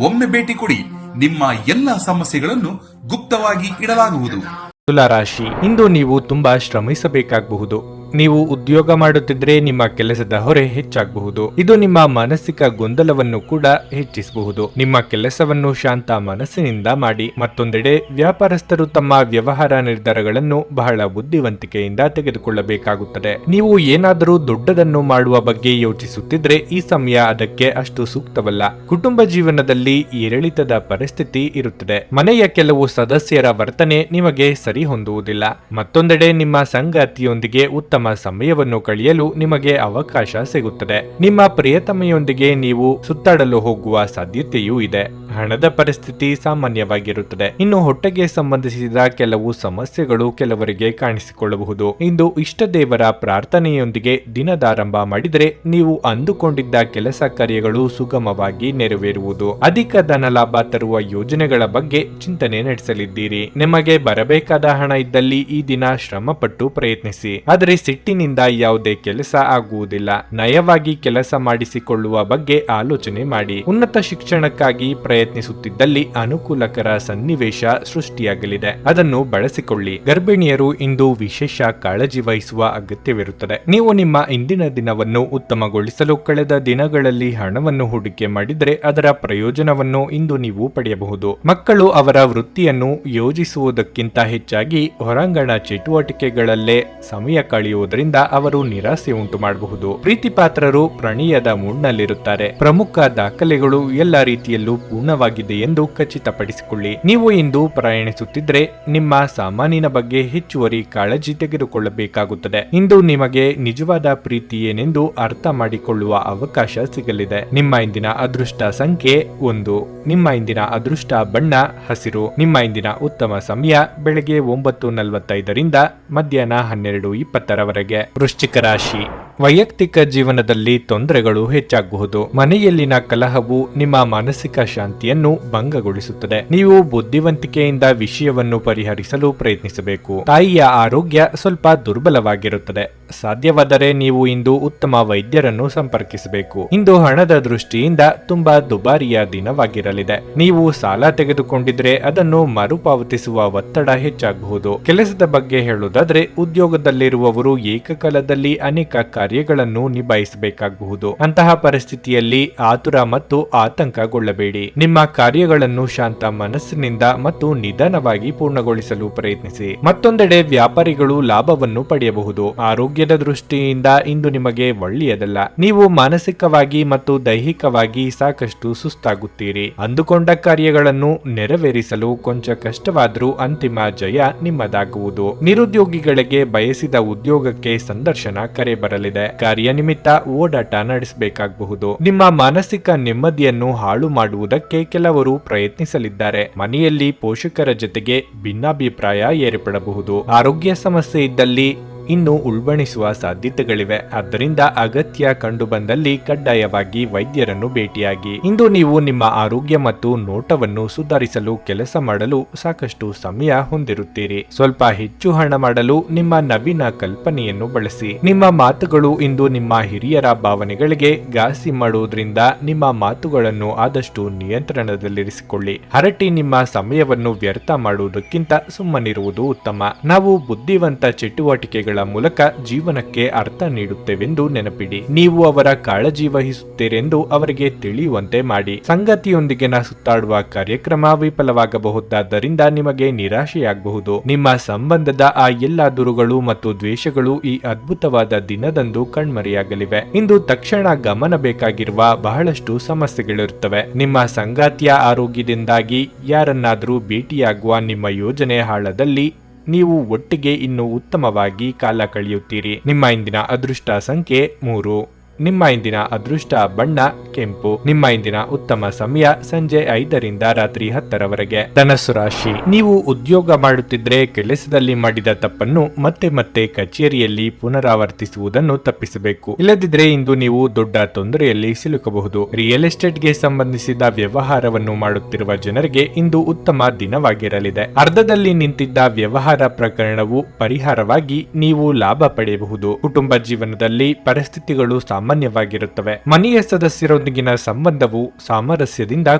Speaker 2: ಒಮ್ಮೆ ಭೇಟಿ ಕೊಡಿ. ನಿಮ್ಮ ಎಲ್ಲ ಸಮಸ್ಯೆಗಳನ್ನು ಗುಪ್ತವಾಗಿ ಇಡಲಾಗುವುದು.
Speaker 1: ತುಲಾ ರಾಶಿ, ಇಂದು ನೀವು ತುಂಬಾ ಶ್ರಮಿಸಬೇಕಾಗಬಹುದು. ನೀವು ಉದ್ಯೋಗ ಮಾಡುತ್ತಿದ್ರೆ ನಿಮ್ಮ ಕೆಲಸದ ಹೊರೆ ಹೆಚ್ಚಾಗಬಹುದು. ಇದು ನಿಮ್ಮ ಮಾನಸಿಕ ಗೊಂದಲವನ್ನು ಕೂಡ ಹೆಚ್ಚಿಸಬಹುದು. ನಿಮ್ಮ ಕೆಲಸವನ್ನು ಶಾಂತ ಮನಸ್ಸಿನಿಂದ ಮಾಡಿ. ಮತ್ತೊಂದೆಡೆ ವ್ಯಾಪಾರಸ್ಥರು ತಮ್ಮ ವ್ಯವಹಾರ ನಿರ್ಧಾರಗಳನ್ನು ಬಹಳ ಬುದ್ಧಿವಂತಿಕೆಯಿಂದ ತೆಗೆದುಕೊಳ್ಳಬೇಕಾಗುತ್ತದೆ. ನೀವು ಏನಾದರೂ ದೊಡ್ಡದನ್ನು ಮಾಡುವ ಬಗ್ಗೆ ಯೋಚಿಸುತ್ತಿದ್ರೆ ಈ ಸಮಯ ಅದಕ್ಕೆ ಅಷ್ಟು ಸೂಕ್ತವಲ್ಲ. ಕುಟುಂಬ ಜೀವನದಲ್ಲಿ ಏರಿಳಿತದ ಪರಿಸ್ಥಿತಿ ಇರುತ್ತದೆ. ಮನೆಯ ಕೆಲವು ಸದಸ್ಯರ ವರ್ತನೆ ನಿಮಗೆ ಸರಿ ಹೊಂದುವುದಿಲ್ಲ. ಮತ್ತೊಂದೆಡೆ ನಿಮ್ಮ ಸಂಗಾತಿಯೊಂದಿಗೆ ಉತ್ತಮ ಸಮಯವನ್ನು ಕಳೆಯಲು ನಿಮಗೆ ಅವಕಾಶ ಸಿಗುತ್ತದೆ. ನಿಮ್ಮ ಪ್ರಿಯತಮೆಯೊಂದಿಗೆ ನೀವು ಸುತ್ತಾಡಲು ಹೋಗುವ ಸಾಧ್ಯತೆಯೂ ಇದೆ. ಹಣದ ಪರಿಸ್ಥಿತಿ ಸಾಮಾನ್ಯವಾಗಿರುತ್ತದೆ. ಇನ್ನು ಹೊಟ್ಟೆಗೆ ಸಂಬಂಧಿಸಿದ ಕೆಲವು ಸಮಸ್ಯೆಗಳು ಕೆಲವರಿಗೆ ಕಾಣಿಸಿಕೊಳ್ಳಬಹುದು. ಇಂದು ಇಷ್ಟ ದೇವರ ಪ್ರಾರ್ಥನೆಯೊಂದಿಗೆ ದಿನದಾರಂಭ ಮಾಡಿದರೆ ನೀವು ಅಂದುಕೊಂಡಿದ್ದ ಕೆಲಸ ಕಾರ್ಯಗಳು ಸುಗಮವಾಗಿ ನೆರವೇರುವುದು. ಅಧಿಕ ಧನ ಲಾಭ ತರುವ ಯೋಜನೆಗಳ ಬಗ್ಗೆ ಚಿಂತನೆ ನಡೆಸಲಿದ್ದೀರಿ. ನಿಮಗೆ ಬರಬೇಕಾದ ಹಣ ಇದ್ದಲ್ಲಿ ಈ ದಿನ ಶ್ರಮಪಟ್ಟು ಪ್ರಯತ್ನಿಸಿ. ಆದರೆ ಸಿಟ್ಟಿನಿಂದ ಯಾವುದೇ ಕೆಲಸ ಆಗುವುದಿಲ್ಲ. ನಯವಾಗಿ ಕೆಲಸ ಮಾಡಿಸಿಕೊಳ್ಳುವ ಬಗ್ಗೆ ಆಲೋಚನೆ ಮಾಡಿ. ಉನ್ನತ ಶಿಕ್ಷಣಕ್ಕಾಗಿ ಪ್ರಯತ್ನಿಸುತ್ತಿದ್ದಲ್ಲಿ ಅನುಕೂಲಕರ ಸನ್ನಿವೇಶ ಸೃಷ್ಟಿಯಾಗಲಿದೆ. ಅದನ್ನು ಬಳಸಿಕೊಳ್ಳಿ. ಗರ್ಭಿಣಿಯರು ಇಂದು ವಿಶೇಷ ಕಾಳಜಿ ವಹಿಸುವ ಅಗತ್ಯವಿರುತ್ತದೆ. ನೀವು ನಿಮ್ಮ ಇಂದಿನ ದಿನವನ್ನು ಉತ್ತಮಗೊಳಿಸಲು ಕಳೆದ ದಿನಗಳಲ್ಲಿ ಹಣವನ್ನು ಹೂಡಿಕೆ ಮಾಡಿದರೆ ಅದರ ಪ್ರಯೋಜನವನ್ನು ಇಂದು ನೀವು ಪಡೆಯಬಹುದು. ಮಕ್ಕಳು ಅವರ ವೃತ್ತಿಯನ್ನು ಯೋಜಿಸುವುದಕ್ಕಿಂತ ಹೆಚ್ಚಾಗಿ ಹೊರಾಂಗಣ ಚಟುವಟಿಕೆಗಳಲ್ಲೇ ಸಮಯ ಕಳೆಯುವುದರಿಂದ ಅವರು ನಿರಾಸೆ ಉಂಟು ಮಾಡಬಹುದು. ಪ್ರೀತಿಪಾತ್ರರು ಪ್ರಣಯದ ಮೂಡ್ನಲ್ಲಿರುತ್ತಾರೆ. ಪ್ರಮುಖ ದಾಖಲೆಗಳು ಎಲ್ಲ ರೀತಿಯಲ್ಲೂ ಪೂರ್ಣವಾಗಿದೆ ಎಂದು ಖಚಿತಪಡಿಸಿಕೊಳ್ಳಿ. ನೀವು ಇಂದು ಪ್ರಯಾಣಿಸುತ್ತಿದ್ರೆ ನಿಮ್ಮ ಸಾಮಾನಿನ ಬಗ್ಗೆ ಹೆಚ್ಚುವರಿ ಕಾಳಜಿ ತೆಗೆದುಕೊಳ್ಳಬೇಕಾಗುತ್ತದೆ. ಇಂದು ನಿಮಗೆ ನಿಜವಾದ ಪ್ರೀತಿ ಏನೆಂದು ಅರ್ಥ ಮಾಡಿಕೊಳ್ಳುವ ಅವಕಾಶ ಸಿಗಲಿದೆ. ನಿಮ್ಮ ಇಂದಿನ ಅದೃಷ್ಟ ಸಂಖ್ಯೆ 1. ನಿಮ್ಮ ಇಂದಿನ ಅದೃಷ್ಟ ಬಣ್ಣ ಹಸಿರು. ನಿಮ್ಮ ಇಂದಿನ ಉತ್ತಮ ಸಮಯ ಬೆಳಗ್ಗೆ 9:45 ಮಧ್ಯಾಹ್ನ 12:20 ವೃಶ್ಚಿಕ ರಾಶಿ, ವೈಯಕ್ತಿಕ ಜೀವನದಲ್ಲಿ ತೊಂದರೆಗಳು ಹೆಚ್ಚಾಗಬಹುದು. ಮನೆಯಲ್ಲಿನ ಕಲಹವು ನಿಮ್ಮ ಮಾನಸಿಕ ಶಾಂತಿಯನ್ನು ಭಂಗಗೊಳಿಸುತ್ತದೆ. ನೀವು ಬುದ್ಧಿವಂತಿಕೆಯಿಂದ ವಿಷಯವನ್ನು ಪರಿಹರಿಸಲು ಪ್ರಯತ್ನಿಸಬೇಕು. ತಾಯಿಯ ಆರೋಗ್ಯ ಸ್ವಲ್ಪ ದುರ್ಬಲವಾಗಿರುತ್ತದೆ. ಸಾಧ್ಯವಾದರೆ ನೀವು ಇಂದು ಉತ್ತಮ ವೈದ್ಯರನ್ನು ಸಂಪರ್ಕಿಸಬೇಕು. ಇಂದು ಹಣದ ದೃಷ್ಟಿಯಿಂದ ತುಂಬಾ ದುಬಾರಿಯ ದಿನವಾಗಿರಲಿದೆ. ನೀವು ಸಾಲ ತೆಗೆದುಕೊಂಡಿದ್ರೆ ಅದನ್ನು ಮರುಪಾವತಿಸುವ ಒತ್ತಡ ಹೆಚ್ಚಾಗಬಹುದು. ಕೆಲಸದ ಬಗ್ಗೆ ಹೇಳುವುದಾದ್ರೆ ಉದ್ಯೋಗದಲ್ಲಿರುವವರು ಏಕಕಾಲದಲ್ಲಿ ಅನೇಕ ಕಾರ್ಯಗಳನ್ನು ನಿಭಾಯಿಸಬೇಕಾಗಬಹುದು. ಅಂತಹ ಪರಿಸ್ಥಿತಿಯಲ್ಲಿ ಆತುರ ಮತ್ತು ಆತಂಕಗೊಳ್ಳಬೇಡಿ. ನಿಮ್ಮ ಕಾರ್ಯಗಳನ್ನು ಶಾಂತ ಮನಸ್ಸಿನಿಂದ ಮತ್ತು ನಿಧಾನವಾಗಿ ಪೂರ್ಣಗೊಳಿಸಲು ಪ್ರಯತ್ನಿಸಿ. ಮತ್ತೊಂದೆಡೆ ವ್ಯಾಪಾರಿಗಳು ಲಾಭವನ್ನು ಪಡೆಯಬಹುದು. ಆರೋಗ್ಯದ ದೃಷ್ಟಿಯಿಂದ ಇಂದು ನಿಮಗೆ ಒಳ್ಳೆಯದಲ್ಲ. ನೀವು ಮಾನಸಿಕವಾಗಿ ಮತ್ತು ದೈಹಿಕವಾಗಿ ಸಾಕಷ್ಟು ಸುಸ್ತಾಗುತ್ತೀರಿ. ಅಂದುಕೊಂಡ ಕಾರ್ಯಗಳನ್ನು ನೆರವೇರಿಸಲು ಕೊಂಚ ಕಷ್ಟವಾದರೂ ಅಂತಿಮ ಜಯ ನಿಮ್ಮದಾಗುವುದು. ನಿರುದ್ಯೋಗಿಗಳಿಗೆ ಬಯಸಿದ ಉದ್ಯೋಗಕ್ಕೆ ಸಂದರ್ಶನ ಕರೆ ಬರಲಿದೆ. ಇರುತ್ತದೆ. ಕಾರ್ಯನಿಮಿತ್ತ ಓಡಾಟ ನಡೆಸಬೇಕಾಗಬಹುದು. ನಿಮ್ಮ ಮಾನಸಿಕ ನೆಮ್ಮದಿಯನ್ನು ಹಾಳು ಮಾಡುವುದಕ್ಕೆ ಕೆಲವರು ಪ್ರಯತ್ನಿಸಲಿದ್ದಾರೆ. ಮನೆಯಲ್ಲಿ ಪೋಷಕರ ಜೊತೆಗೆ ಭಿನ್ನಾಭಿಪ್ರಾಯ ಏರ್ಪಡಬಹುದು. ಆರೋಗ್ಯ ಸಮಸ್ಯೆ ಇದ್ದಲ್ಲಿ ಇನ್ನು ಉಲ್ಬಣಿಸುವ ಸಾಧ್ಯತೆಗಳಿವೆ. ಆದ್ದರಿಂದ ಅಗತ್ಯ ಕಂಡು ಬಂದಲ್ಲಿ ಕಡ್ಡಾಯವಾಗಿ ವೈದ್ಯರನ್ನು ಭೇಟಿಯಾಗಿ. ಇಂದು ನೀವು ನಿಮ್ಮ ಆರೋಗ್ಯ ಮತ್ತು ನೋಟವನ್ನು ಸುಧಾರಿಸಲು ಕೆಲಸ ಮಾಡಲು ಸಾಕಷ್ಟು ಸಮಯ ಹೊಂದಿರುತ್ತೀರಿ. ಸ್ವಲ್ಪ ಹೆಚ್ಚು ಹಣ ಮಾಡಲು ನಿಮ್ಮ ನವೀನ ಕಲ್ಪನೆಯನ್ನು ಬಳಸಿ. ನಿಮ್ಮ ಮಾತುಗಳು ಇಂದು ನಿಮ್ಮ ಹಿರಿಯರ ಭಾವನೆಗಳಿಗೆ ಘಾಸಿ ಮಾಡುವುದರಿಂದ ನಿಮ್ಮ ಮಾತುಗಳನ್ನು ಆದಷ್ಟು ನಿಯಂತ್ರಣದಲ್ಲಿರಿಸಿಕೊಳ್ಳಿ. ಹರಟಿ ನಿಮ್ಮ ಸಮಯವನ್ನು ವ್ಯರ್ಥ ಮಾಡುವುದಕ್ಕಿಂತ ಸುಮ್ಮನಿರುವುದು ಉತ್ತಮ. ನಾವು ಬುದ್ಧಿವಂತ ಚಟುವಟಿಕೆಗಳ ಮೂಲಕ ಜೀವನಕ್ಕೆ ಅರ್ಥ ನೀಡುತ್ತೇವೆಂದು ನೆನಪಿಡಿ. ನೀವು ಅವರ ಕಾಳಜಿ ವಹಿಸುತ್ತೀರೆಂದು ಅವರಿಗೆ ತಿಳಿಯುವಂತೆ ಮಾಡಿ. ಸಂಗತಿಯೊಂದಿಗಿನ ಸುತ್ತಾಡುವ ಕಾರ್ಯಕ್ರಮ ವಿಫಲವಾಗಬಹುದಾದ್ದರಿಂದ ನಿಮಗೆ ನಿರಾಶೆಯಾಗಬಹುದು. ನಿಮ್ಮ ಸಂಬಂಧದ ಆ ಎಲ್ಲ ದುರುಗಳು ಮತ್ತು ದ್ವೇಷಗಳು ಈ ಅದ್ಭುತವಾದ ದಿನದಂದು ಕಣ್ಮರೆಯಾಗಲಿವೆ. ಇಂದು ತಕ್ಷಣ ಗಮನ ಬೇಕಾಗಿರುವ ಬಹಳಷ್ಟು ಸಮಸ್ಯೆಗಳಿರುತ್ತವೆ. ನಿಮ್ಮ ಸಂಗಾತಿಯ ಆರೋಗ್ಯದಿಂದಾಗಿ ಯಾರನ್ನಾದರೂ ಭೇಟಿಯಾಗುವ ನಿಮ್ಮ ಯೋಜನೆ ಹಾಳದಲ್ಲಿ ನೀವು ಒಟ್ಟಿಗೆ ಇನ್ನೂ ಉತ್ತಮವಾಗಿ ಕಾಲ ಕಳೆಯುತ್ತೀರಿ. ನಿಮ್ಮ ಇಂದಿನ ಅದೃಷ್ಟ ಸಂಖ್ಯೆ 3. ನಿಮ್ಮ ಇಂದಿನ ಅದೃಷ್ಟ ಬಣ್ಣ ಕೆಂಪು. ನಿಮ್ಮ ಇಂದಿನ ಉತ್ತಮ ಸಮಯ ಸಂಜೆ 5ರಿಂದ ರಾತ್ರಿ 10ರವರೆಗೆ. ಧನಸ್ಸು ರಾಶಿ. ನೀವು ಉದ್ಯೋಗ ಮಾಡುತ್ತಿದ್ರೆ ಕೆಲಸದಲ್ಲಿ ಮಾಡಿದ ತಪ್ಪನ್ನು ಮತ್ತೆ ಮತ್ತೆ ಕಚೇರಿಯಲ್ಲಿ ಪುನರಾವರ್ತಿಸುವುದನ್ನು ತಪ್ಪಿಸಬೇಕು. ಇಲ್ಲದಿದ್ರೆ ಇಂದು ನೀವು ದೊಡ್ಡ ತೊಂದರೆಯಲ್ಲಿ ಸಿಲುಕಬಹುದು. ರಿಯಲ್ ಎಸ್ಟೇಟ್ಗೆ ಸಂಬಂಧಿಸಿದ ವ್ಯವಹಾರವನ್ನು ಮಾಡುತ್ತಿರುವ ಜನರಿಗೆ ಇಂದು ಉತ್ತಮ ದಿನವಾಗಿರಲಿದೆ. ಅರ್ಧದಲ್ಲಿ ನಿಂತಿದ್ದ ವ್ಯವಹಾರ ಪ್ರಕರಣವು ಪರಿಹಾರವಾಗಿ ನೀವು ಲಾಭ ಪಡೆಯಬಹುದು. ಕುಟುಂಬ ಜೀವನದಲ್ಲಿ ಪರಿಸ್ಥಿತಿಗಳು ಸಾಮಾನ್ಯವಾಗಿರುತ್ತವೆ. ಮನೆಯ ಸದಸ್ಯರೊಂದಿಗಿನ ಸಂಬಂಧವು ಸಾಮರಸ್ಯದಿಂದ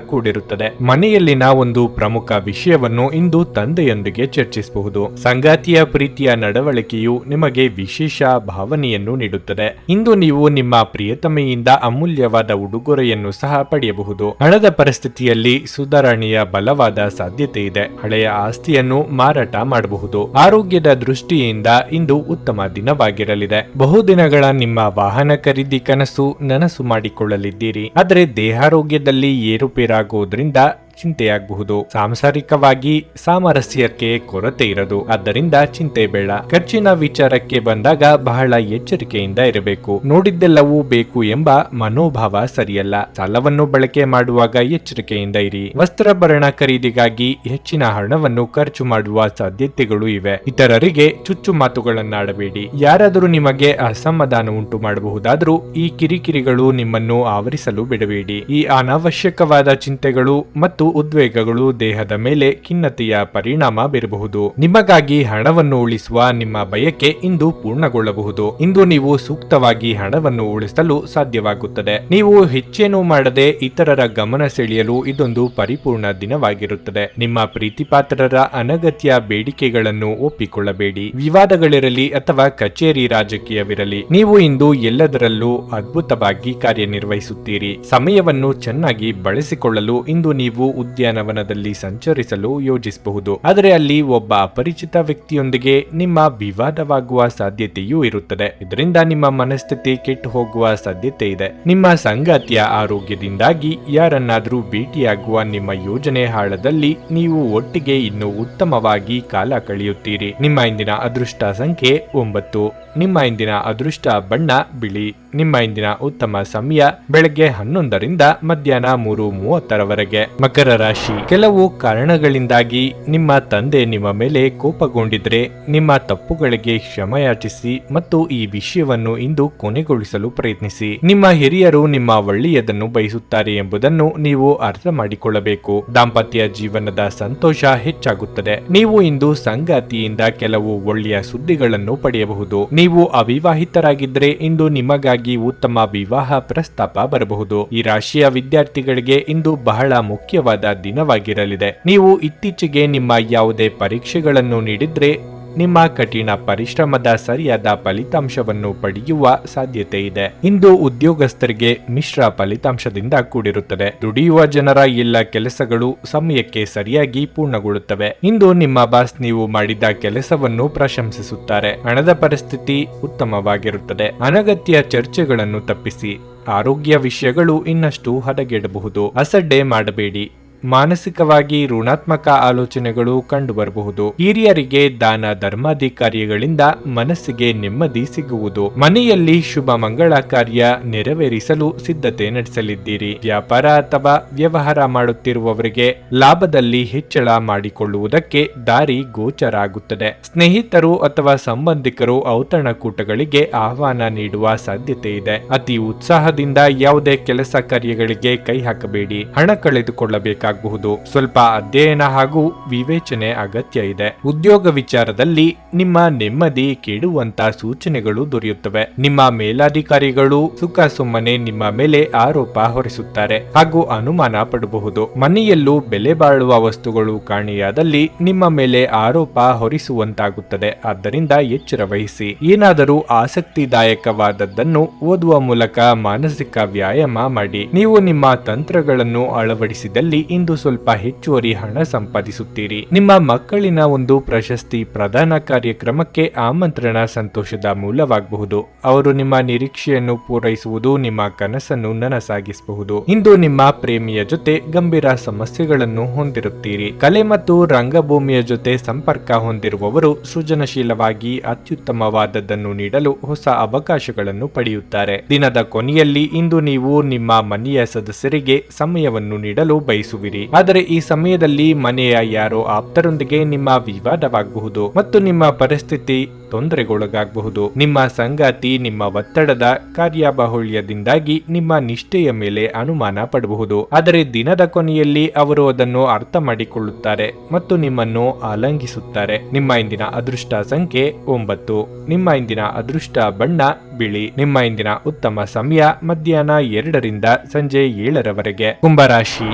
Speaker 1: ಕೂಡಿರುತ್ತದೆ. ಮನೆಯಲ್ಲಿನ ಒಂದು ಪ್ರಮುಖ ವಿಷಯವನ್ನು ಇಂದು ತಂದೆಯೊಂದಿಗೆ ಚರ್ಚಿಸಬಹುದು. ಸಂಗಾತಿಯ ಪ್ರೀತಿಯ ನಡವಳಿಕೆಯು ನಿಮಗೆ ವಿಶೇಷ ಭಾವನೆಯನ್ನು ನೀಡುತ್ತದೆ. ಇಂದು ನೀವು ನಿಮ್ಮ ಪ್ರಿಯತಮೆಯಿಂದ ಅಮೂಲ್ಯವಾದ ಉಡುಗೊರೆಯನ್ನು ಸಹ ಪಡೆಯಬಹುದು. ಹಣದ ಪರಿಸ್ಥಿತಿಯಲ್ಲಿ ಸುಧಾರಣೆಯ ಬಲವಾದ ಸಾಧ್ಯತೆ ಇದೆ. ಹಳೆಯ ಆಸ್ತಿಯನ್ನು ಮಾರಾಟ ಮಾಡಬಹುದು. ಆರೋಗ್ಯದ ದೃಷ್ಟಿಯಿಂದ ಇಂದು ಉತ್ತಮ ದಿನವಾಗಿರಲಿದೆ. ಬಹುದಿನಗಳ ನಿಮ್ಮ ವಾಹನ ಖರೀದಿ ಕನಸು ನನಸು ಮಾಡಿಕೊಳ್ಳಲಿದ್ದೀರಿ. ಆದರೆ ದೇಹಾರೋಗ್ಯದಲ್ಲಿ ಏರುಪೇರಾಗುವುದರಿಂದ ಚಿಂತೆಯಾಗಬಹುದು. ಸಾಂಸಾರಿಕವಾಗಿ ಸಾಮರಸ್ಯಕ್ಕೆ ಕೊರತೆ ಇರದು. ಆದ್ದರಿಂದ ಚಿಂತೆ ಬೇಡ. ಖರ್ಚಿನ ವಿಚಾರಕ್ಕೆ ಬಂದಾಗ ಬಹಳ ಎಚ್ಚರಿಕೆಯಿಂದ ಇರಬೇಕು. ನೋಡಿದ್ದೆಲ್ಲವೂ ಬೇಕು ಎಂಬ ಮನೋಭಾವ ಸರಿಯಲ್ಲ. ಸಾಲವನ್ನು ಬಳಕೆ ಮಾಡುವಾಗ ಎಚ್ಚರಿಕೆಯಿಂದ ಇರಿ. ವಸ್ತ್ರಾಭರಣ ಖರೀದಿಗಾಗಿ ಹೆಚ್ಚಿನ ಹಣವನ್ನು ಖರ್ಚು ಮಾಡುವ ಸಾಧ್ಯತೆಗಳು ಇವೆ. ಇತರರಿಗೆ ಚುಚ್ಚು ಮಾತುಗಳನ್ನಾಡಬೇಡಿ. ಯಾರಾದರೂ ನಿಮಗೆ ಅಸಮಾಧಾನ ಉಂಟು ಮಾಡಬಹುದಾದರೂ ಈ ಕಿರಿಕಿರಿಗಳು ನಿಮ್ಮನ್ನು ಆವರಿಸಲು ಬಿಡಬೇಡಿ. ಈ ಅನಾವಶ್ಯಕವಾದ ಚಿಂತೆಗಳು ಮತ್ತು ಉದ್ವೇಗಗಳು ದೇಹದ ಮೇಲೆ ಖಿನ್ನತೆಯ ಪರಿಣಾಮ ಬೀರಬಹುದು. ನಿಮಗಾಗಿ ಹಣವನ್ನು ಉಳಿಸುವ ನಿಮ್ಮ ಬಯಕೆ ಇಂದು ಪೂರ್ಣಗೊಳ್ಳಬಹುದು. ಇಂದು ನೀವು ಸೂಕ್ತವಾಗಿ ಹಣವನ್ನು ಉಳಿಸಲು ಸಾಧ್ಯವಾಗುತ್ತದೆ. ನೀವು ಹೆಚ್ಚೇನೂ ಮಾಡದೆ ಇತರರ ಗಮನ ಸೆಳೆಯಲು ಇದೊಂದು ಪರಿಪೂರ್ಣ ದಿನವಾಗಿರುತ್ತದೆ. ನಿಮ್ಮ ಪ್ರೀತಿಪಾತ್ರರ ಅನಗತ್ಯ ಬೇಡಿಕೆಗಳನ್ನು ಒಪ್ಪಿಕೊಳ್ಳಬೇಡಿ. ವಿವಾದಗಳಿರಲಿ ಅಥವಾ ಕಚೇರಿ ರಾಜಕೀಯವಿರಲಿ, ನೀವು ಇಂದು ಎಲ್ಲದರಲ್ಲೂ ಅದ್ಭುತವಾಗಿ ಕಾರ್ಯನಿರ್ವಹಿಸುತ್ತೀರಿ. ಸಮಯವನ್ನು ಚೆನ್ನಾಗಿ ಬಳಸಿಕೊಳ್ಳಲು ಇಂದು ನೀವು ಉದ್ಯಾನವನದಲ್ಲಿ ಸಂಚರಿಸಲು ಯೋಜಿಸಬಹುದು. ಆದರೆ ಅಲ್ಲಿ ಒಬ್ಬ ಅಪರಿಚಿತ ವ್ಯಕ್ತಿಯೊಂದಿಗೆ ನಿಮ್ಮ ವಿವಾದವಾಗುವ ಸಾಧ್ಯತೆಯೂ ಇರುತ್ತದೆ. ಇದರಿಂದ ನಿಮ್ಮ ಮನಸ್ಥಿತಿ ಕೆಟ್ಟು ಹೋಗುವ ಸಾಧ್ಯತೆ ಇದೆ. ನಿಮ್ಮ ಸಂಗಾತಿಯ ಆರೋಗ್ಯದಿಂದಾಗಿ ಯಾರನ್ನಾದರೂ ಭೇಟಿಯಾಗುವ ನಿಮ್ಮ ಯೋಜನೆ ಹಾಳದಲ್ಲಿ ನೀವು ಒಟ್ಟಿಗೆ ಇನ್ನೂ ಉತ್ತಮವಾಗಿ ಕಾಲ ಕಳೆಯುತ್ತೀರಿ. ನಿಮ್ಮ ಇಂದಿನ ಅದೃಷ್ಟ ಸಂಖ್ಯೆ 9. ನಿಮ್ಮ ಇಂದಿನ ಅದೃಷ್ಟ ಬಣ್ಣ ಬಿಳಿ. ನಿಮ್ಮ ಇಂದಿನ ಉತ್ತಮ ಸಮಯ ಬೆಳಗ್ಗೆ 11ರಿಂದ ಮಧ್ಯಾಹ್ನ 3:30ರವರೆಗೆ. ಮಕರ ರಾಶಿ. ಕೆಲವು ಕಾರಣಗಳಿಂದಾಗಿ ನಿಮ್ಮ ತಂದೆ ನಿಮ್ಮ ಮೇಲೆ ಕೋಪಗೊಂಡಿದ್ರೆ ನಿಮ್ಮ ತಪ್ಪುಗಳಿಗೆ ಕ್ಷಮೆಯಾಚಿಸಿ ಮತ್ತು ಈ ವಿಷಯವನ್ನು ಇಂದು ಕೊನೆಗೊಳಿಸಲು ಪ್ರಯತ್ನಿಸಿ. ನಿಮ್ಮ ಹಿರಿಯರು ನಿಮ್ಮ ಒಳ್ಳೆಯದನ್ನು ಬಯಸುತ್ತಾರೆ ಎಂಬುದನ್ನು ನೀವು ಅರ್ಥ ಮಾಡಿಕೊಳ್ಳಬೇಕು. ದಾಂಪತ್ಯ ಜೀವನದ ಸಂತೋಷ ಹೆಚ್ಚಾಗುತ್ತದೆ. ನೀವು ಇಂದು ಸಂಗಾತಿಯಿಂದ ಕೆಲವು ಒಳ್ಳೆಯ ಸುದ್ದಿಗಳನ್ನು ಪಡೆಯಬಹುದು. ನೀವು ಅವಿವಾಹಿತರಾಗಿದ್ದರೆ ಇಂದು ನಿಮಗಾಗಿ ಉತ್ತಮ ವಿವಾಹ ಪ್ರಸ್ತಾಪ ಬರಬಹುದು. ಈ ರಾಶಿಯ ವಿದ್ಯಾರ್ಥಿಗಳಿಗೆ ಇಂದು ಬಹಳ ಮುಖ್ಯವಾದ ದಿನವಾಗಿರಲಿದೆ. ನೀವು ಇತ್ತೀಚೆಗೆ ನಿಮ್ಮ ಯಾವುದೇ ಪರೀಕ್ಷೆಗಳನ್ನು ನೀಡಿದ್ರೆ ನಿಮ್ಮ ಕಠಿಣ ಪರಿಶ್ರಮದ ಸರಿಯಾದ ಫಲಿತಾಂಶವನ್ನು ಪಡೆಯುವ ಸಾಧ್ಯತೆ ಇದೆ. ಇಂದು ಉದ್ಯೋಗಸ್ಥರಿಗೆ ಮಿಶ್ರ ಫಲಿತಾಂಶದಿಂದ ಕೂಡಿರುತ್ತದೆ. ದುಡಿಯುವ ಜನರ ಎಲ್ಲ ಕೆಲಸಗಳು ಸಮಯಕ್ಕೆ ಸರಿಯಾಗಿ ಪೂರ್ಣಗೊಳ್ಳುತ್ತವೆ. ಇಂದು ನಿಮ್ಮ ಬಾಸ್ ನೀವು ಮಾಡಿದ ಕೆಲಸವನ್ನು ಪ್ರಶಂಸಿಸುತ್ತಾರೆ. ಹಣದ ಪರಿಸ್ಥಿತಿ ಉತ್ತಮವಾಗಿರುತ್ತದೆ. ಅನಗತ್ಯ ಚರ್ಚೆಗಳನ್ನು ತಪ್ಪಿಸಿ. ಆರೋಗ್ಯ ವಿಷಯಗಳು ಇನ್ನಷ್ಟು ಹದಗೆಡಬಹುದು. ಅಸಡ್ಡೆ ಮಾಡಬೇಡಿ. ಮಾನಸಿಕವಾಗಿ ಋಣಾತ್ಮಕ ಆಲೋಚನೆಗಳು ಕಂಡುಬರಬಹುದು. ಹಿರಿಯರಿಗೆ ದಾನ ಧರ್ಮಾದಿ ಕಾರ್ಯಗಳಿಂದ ಮನಸ್ಸಿಗೆ ನೆಮ್ಮದಿ ಸಿಗುವುದು. ಮನೆಯಲ್ಲಿ ಶುಭ ಮಂಗಳ ಕಾರ್ಯ ನೆರವೇರಿಸಲು ಸಿದ್ಧತೆ ನಡೆಸಲಿದ್ದೀರಿ. ವ್ಯಾಪಾರ ಅಥವಾ ವ್ಯವಹಾರ ಮಾಡುತ್ತಿರುವವರಿಗೆ ಲಾಭದಲ್ಲಿ ಹೆಚ್ಚಳ ಮಾಡಿಕೊಳ್ಳುವುದಕ್ಕೆ ದಾರಿ ಗೋಚರ ಆಗುತ್ತದೆ. ಸ್ನೇಹಿತರು ಅಥವಾ ಸಂಬಂಧಿಕರು ಔತಣಕೂಟಗಳಿಗೆ ಆಹ್ವಾನ ನೀಡುವ ಸಾಧ್ಯತೆ ಇದೆ. ಅತಿ ಉತ್ಸಾಹದಿಂದ ಯಾವುದೇ ಕೆಲಸ ಕಾರ್ಯಗಳಿಗೆ ಕೈ ಹಾಕಬೇಡಿ. ಹಣ ಕಳೆದುಕೊಳ್ಳಬೇಕಾಗಬಹುದು. ಸ್ವಲ್ಪ ಅಧ್ಯಯನ ಹಾಗೂ ವಿವೇಚನೆ ಅಗತ್ಯ ಇದೆ. ಉದ್ಯೋಗ ವಿಚಾರದಲ್ಲಿ ನಿಮ್ಮ ನೆಮ್ಮದಿ ಕೆಡುವಂತ ಸೂಚನೆಗಳು ದೊರೆಯುತ್ತವೆ. ನಿಮ್ಮ ಮೇಲಾಧಿಕಾರಿಗಳು ಸುಖ ಸುಮ್ಮನೆ ನಿಮ್ಮ ಮೇಲೆ ಆರೋಪ ಹೊರಿಸುತ್ತಾರೆ ಹಾಗೂ ಅನುಮಾನ ಪಡಬಹುದು. ಮನೆಯಲ್ಲೂ ಬೆಲೆ ಬಾಳುವ ವಸ್ತುಗಳು ಕಾಣೆಯಾದಲ್ಲಿ ನಿಮ್ಮ ಮೇಲೆ ಆರೋಪ ಹೊರಿಸುವಂತಾಗುತ್ತದೆ. ಆದ್ದರಿಂದ ಎಚ್ಚರ ವಹಿಸಿ. ಏನಾದರೂ ಆಸಕ್ತಿದಾಯಕವಾದದ್ದನ್ನು ಓದುವ ಮೂಲಕ ಮಾನಸಿಕ ವ್ಯಾಯಾಮ ಮಾಡಿ. ನೀವು ನಿಮ್ಮ ತಂತ್ರಗಳನ್ನು ಅಳವಡಿಸಿದಲ್ಲಿ ಇಂದು ಸ್ವಲ್ಪ ಹೆಚ್ಚುವರಿ ಹಣ ಸಂಪಾದಿಸುತ್ತೀರಿ. ನಿಮ್ಮ ಮಕ್ಕಳಿನ ಒಂದು ಪ್ರಶಸ್ತಿ ಪ್ರದಾನ ಕಾರ್ಯಕ್ರಮಕ್ಕೆ ಆಮಂತ್ರಣ ಸಂತೋಷದ ಮೂಲವಾಗಬಹುದು. ಅವರು ನಿಮ್ಮ ನಿರೀಕ್ಷೆಯನ್ನು ಪೂರೈಸುವುದು ನಿಮ್ಮ ಕನಸನ್ನು ನನಸಾಗಿಸಬಹುದು. ಇಂದು ನಿಮ್ಮ ಪ್ರೇಮಿಯ ಜೊತೆ ಗಂಭೀರ ಸಮಸ್ಯೆಗಳನ್ನು ಹೊಂದಿರುತ್ತೀರಿ. ಕಲೆ ಮತ್ತು ರಂಗಭೂಮಿಯ ಜೊತೆ ಸಂಪರ್ಕ ಹೊಂದಿರುವವರು ಸೃಜನಶೀಲವಾಗಿ ಅತ್ಯುತ್ತಮವಾದದ್ದನ್ನು ನೀಡಲು ಹೊಸ ಅವಕಾಶಗಳನ್ನು ಪಡೆಯುತ್ತಾರೆ. ದಿನದ ಕೊನೆಯಲ್ಲಿ ಇಂದು ನೀವು ನಿಮ್ಮ ಮನೆಯ ಸದಸ್ಯರಿಗೆ ಸಮಯವನ್ನು ನೀಡಲು ಬಯಸುವಿರಿ. ಆದರೆ ಈ ಸಮಯದಲ್ಲಿ ಮನೆಯ ಯಾರೋ ಆಪ್ತರೊಂದಿಗೆ ನಿಮ್ಮ ವಿವಾದವಾಗಬಹುದು ಮತ್ತು ನಿಮ್ಮ ಪರಿಸ್ಥಿತಿ ತೊಂದರೆಗೊಳಗಾಗಬಹುದು. ನಿಮ್ಮ ಸಂಗಾತಿ ನಿಮ್ಮ ಒತ್ತಡದ ಕಾರ್ಯಬಾಹುಳ್ಯದಿಂದಾಗಿ ನಿಮ್ಮ ನಿಷ್ಠೆಯ ಮೇಲೆ ಅನುಮಾನ ಪಡಬಹುದು. ಆದರೆ ದಿನದ ಕೊನೆಯಲ್ಲಿ ಅವರು ಅದನ್ನು ಅರ್ಥ ಮಾಡಿಕೊಳ್ಳುತ್ತಾರೆ ಮತ್ತು ನಿಮ್ಮನ್ನು ಆಲಂಗಿಸುತ್ತಾರೆ. ನಿಮ್ಮ ಇಂದಿನ ಅದೃಷ್ಟ ಸಂಖ್ಯೆ 9. ನಿಮ್ಮ ಇಂದಿನ ಅದೃಷ್ಟ ಬಣ್ಣ ಬಿಳಿ. ನಿಮ್ಮ ಇಂದಿನ ಉತ್ತಮ ಸಮಯ ಮಧ್ಯಾಹ್ನ 2 ರಿಂದ ಸಂಜೆ 7ರವರೆಗೆ. ಕುಂಭರಾಶಿ,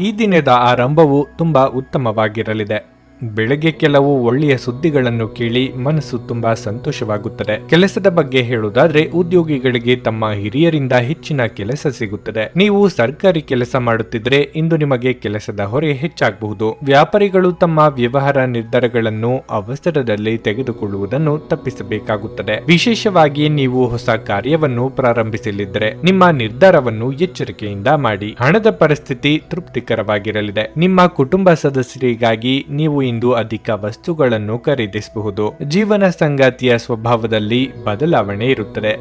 Speaker 1: ಈ ದಿನದ ಆರಂಭವು ತುಂಬಾ ಉತ್ತಮವಾಗಿರಲಿದೆ. ಬೆಳಗ್ಗೆ ಕೆಲವು ಒಳ್ಳೆಯ ಸುದ್ದಿಗಳನ್ನು ಕೇಳಿ ಮನಸ್ಸು ತುಂಬಾ ಸಂತೋಷವಾಗುತ್ತದೆ. ಕೆಲಸದ ಬಗ್ಗೆ ಹೇಳುವುದಾದ್ರೆ ಉದ್ಯೋಗಿಗಳಿಗೆ ತಮ್ಮ ಹಿರಿಯರಿಂದ ಹೆಚ್ಚಿನ ಕೆಲಸ ಸಿಗುತ್ತದೆ. ನೀವು ಸರ್ಕಾರಿ ಕೆಲಸ ಮಾಡುತ್ತಿದ್ರೆ ಇಂದು ನಿಮಗೆ ಕೆಲಸದ ಹೊರೆ ಹೆಚ್ಚಾಗಬಹುದು. ವ್ಯಾಪಾರಿಗಳು ತಮ್ಮ ವ್ಯವಹಾರ ನಿರ್ಧಾರಗಳನ್ನು ಅವಸರದಲ್ಲಿ ತೆಗೆದುಕೊಳ್ಳುವುದನ್ನು ತಪ್ಪಿಸಬೇಕಾಗುತ್ತದೆ. ವಿಶೇಷವಾಗಿ ನೀವು ಹೊಸ ಕಾರ್ಯವನ್ನು ಪ್ರಾರಂಭಿಸಲಿದ್ದರೆ ನಿಮ್ಮ ನಿರ್ಧಾರವನ್ನು ಎಚ್ಚರಿಕೆಯಿಂದ ಮಾಡಿ. ಹಣದ ಪರಿಸ್ಥಿತಿ ತೃಪ್ತಿಕರವಾಗಿರಲಿದೆ. ನಿಮ್ಮ ಕುಟುಂಬ ಸದಸ್ಯರಿಗಾಗಿ ನೀವು ಇಂದು ಅಧಿಕ ವಸ್ತುಗಳನ್ನು ಖರೀದಿಸಬಹುದು. ಜೀವನ ಸಂಗಾತಿಯ ಸ್ವಭಾವದಲ್ಲಿ ಬದಲಾವಣೆ ಇರುತ್ತದೆ.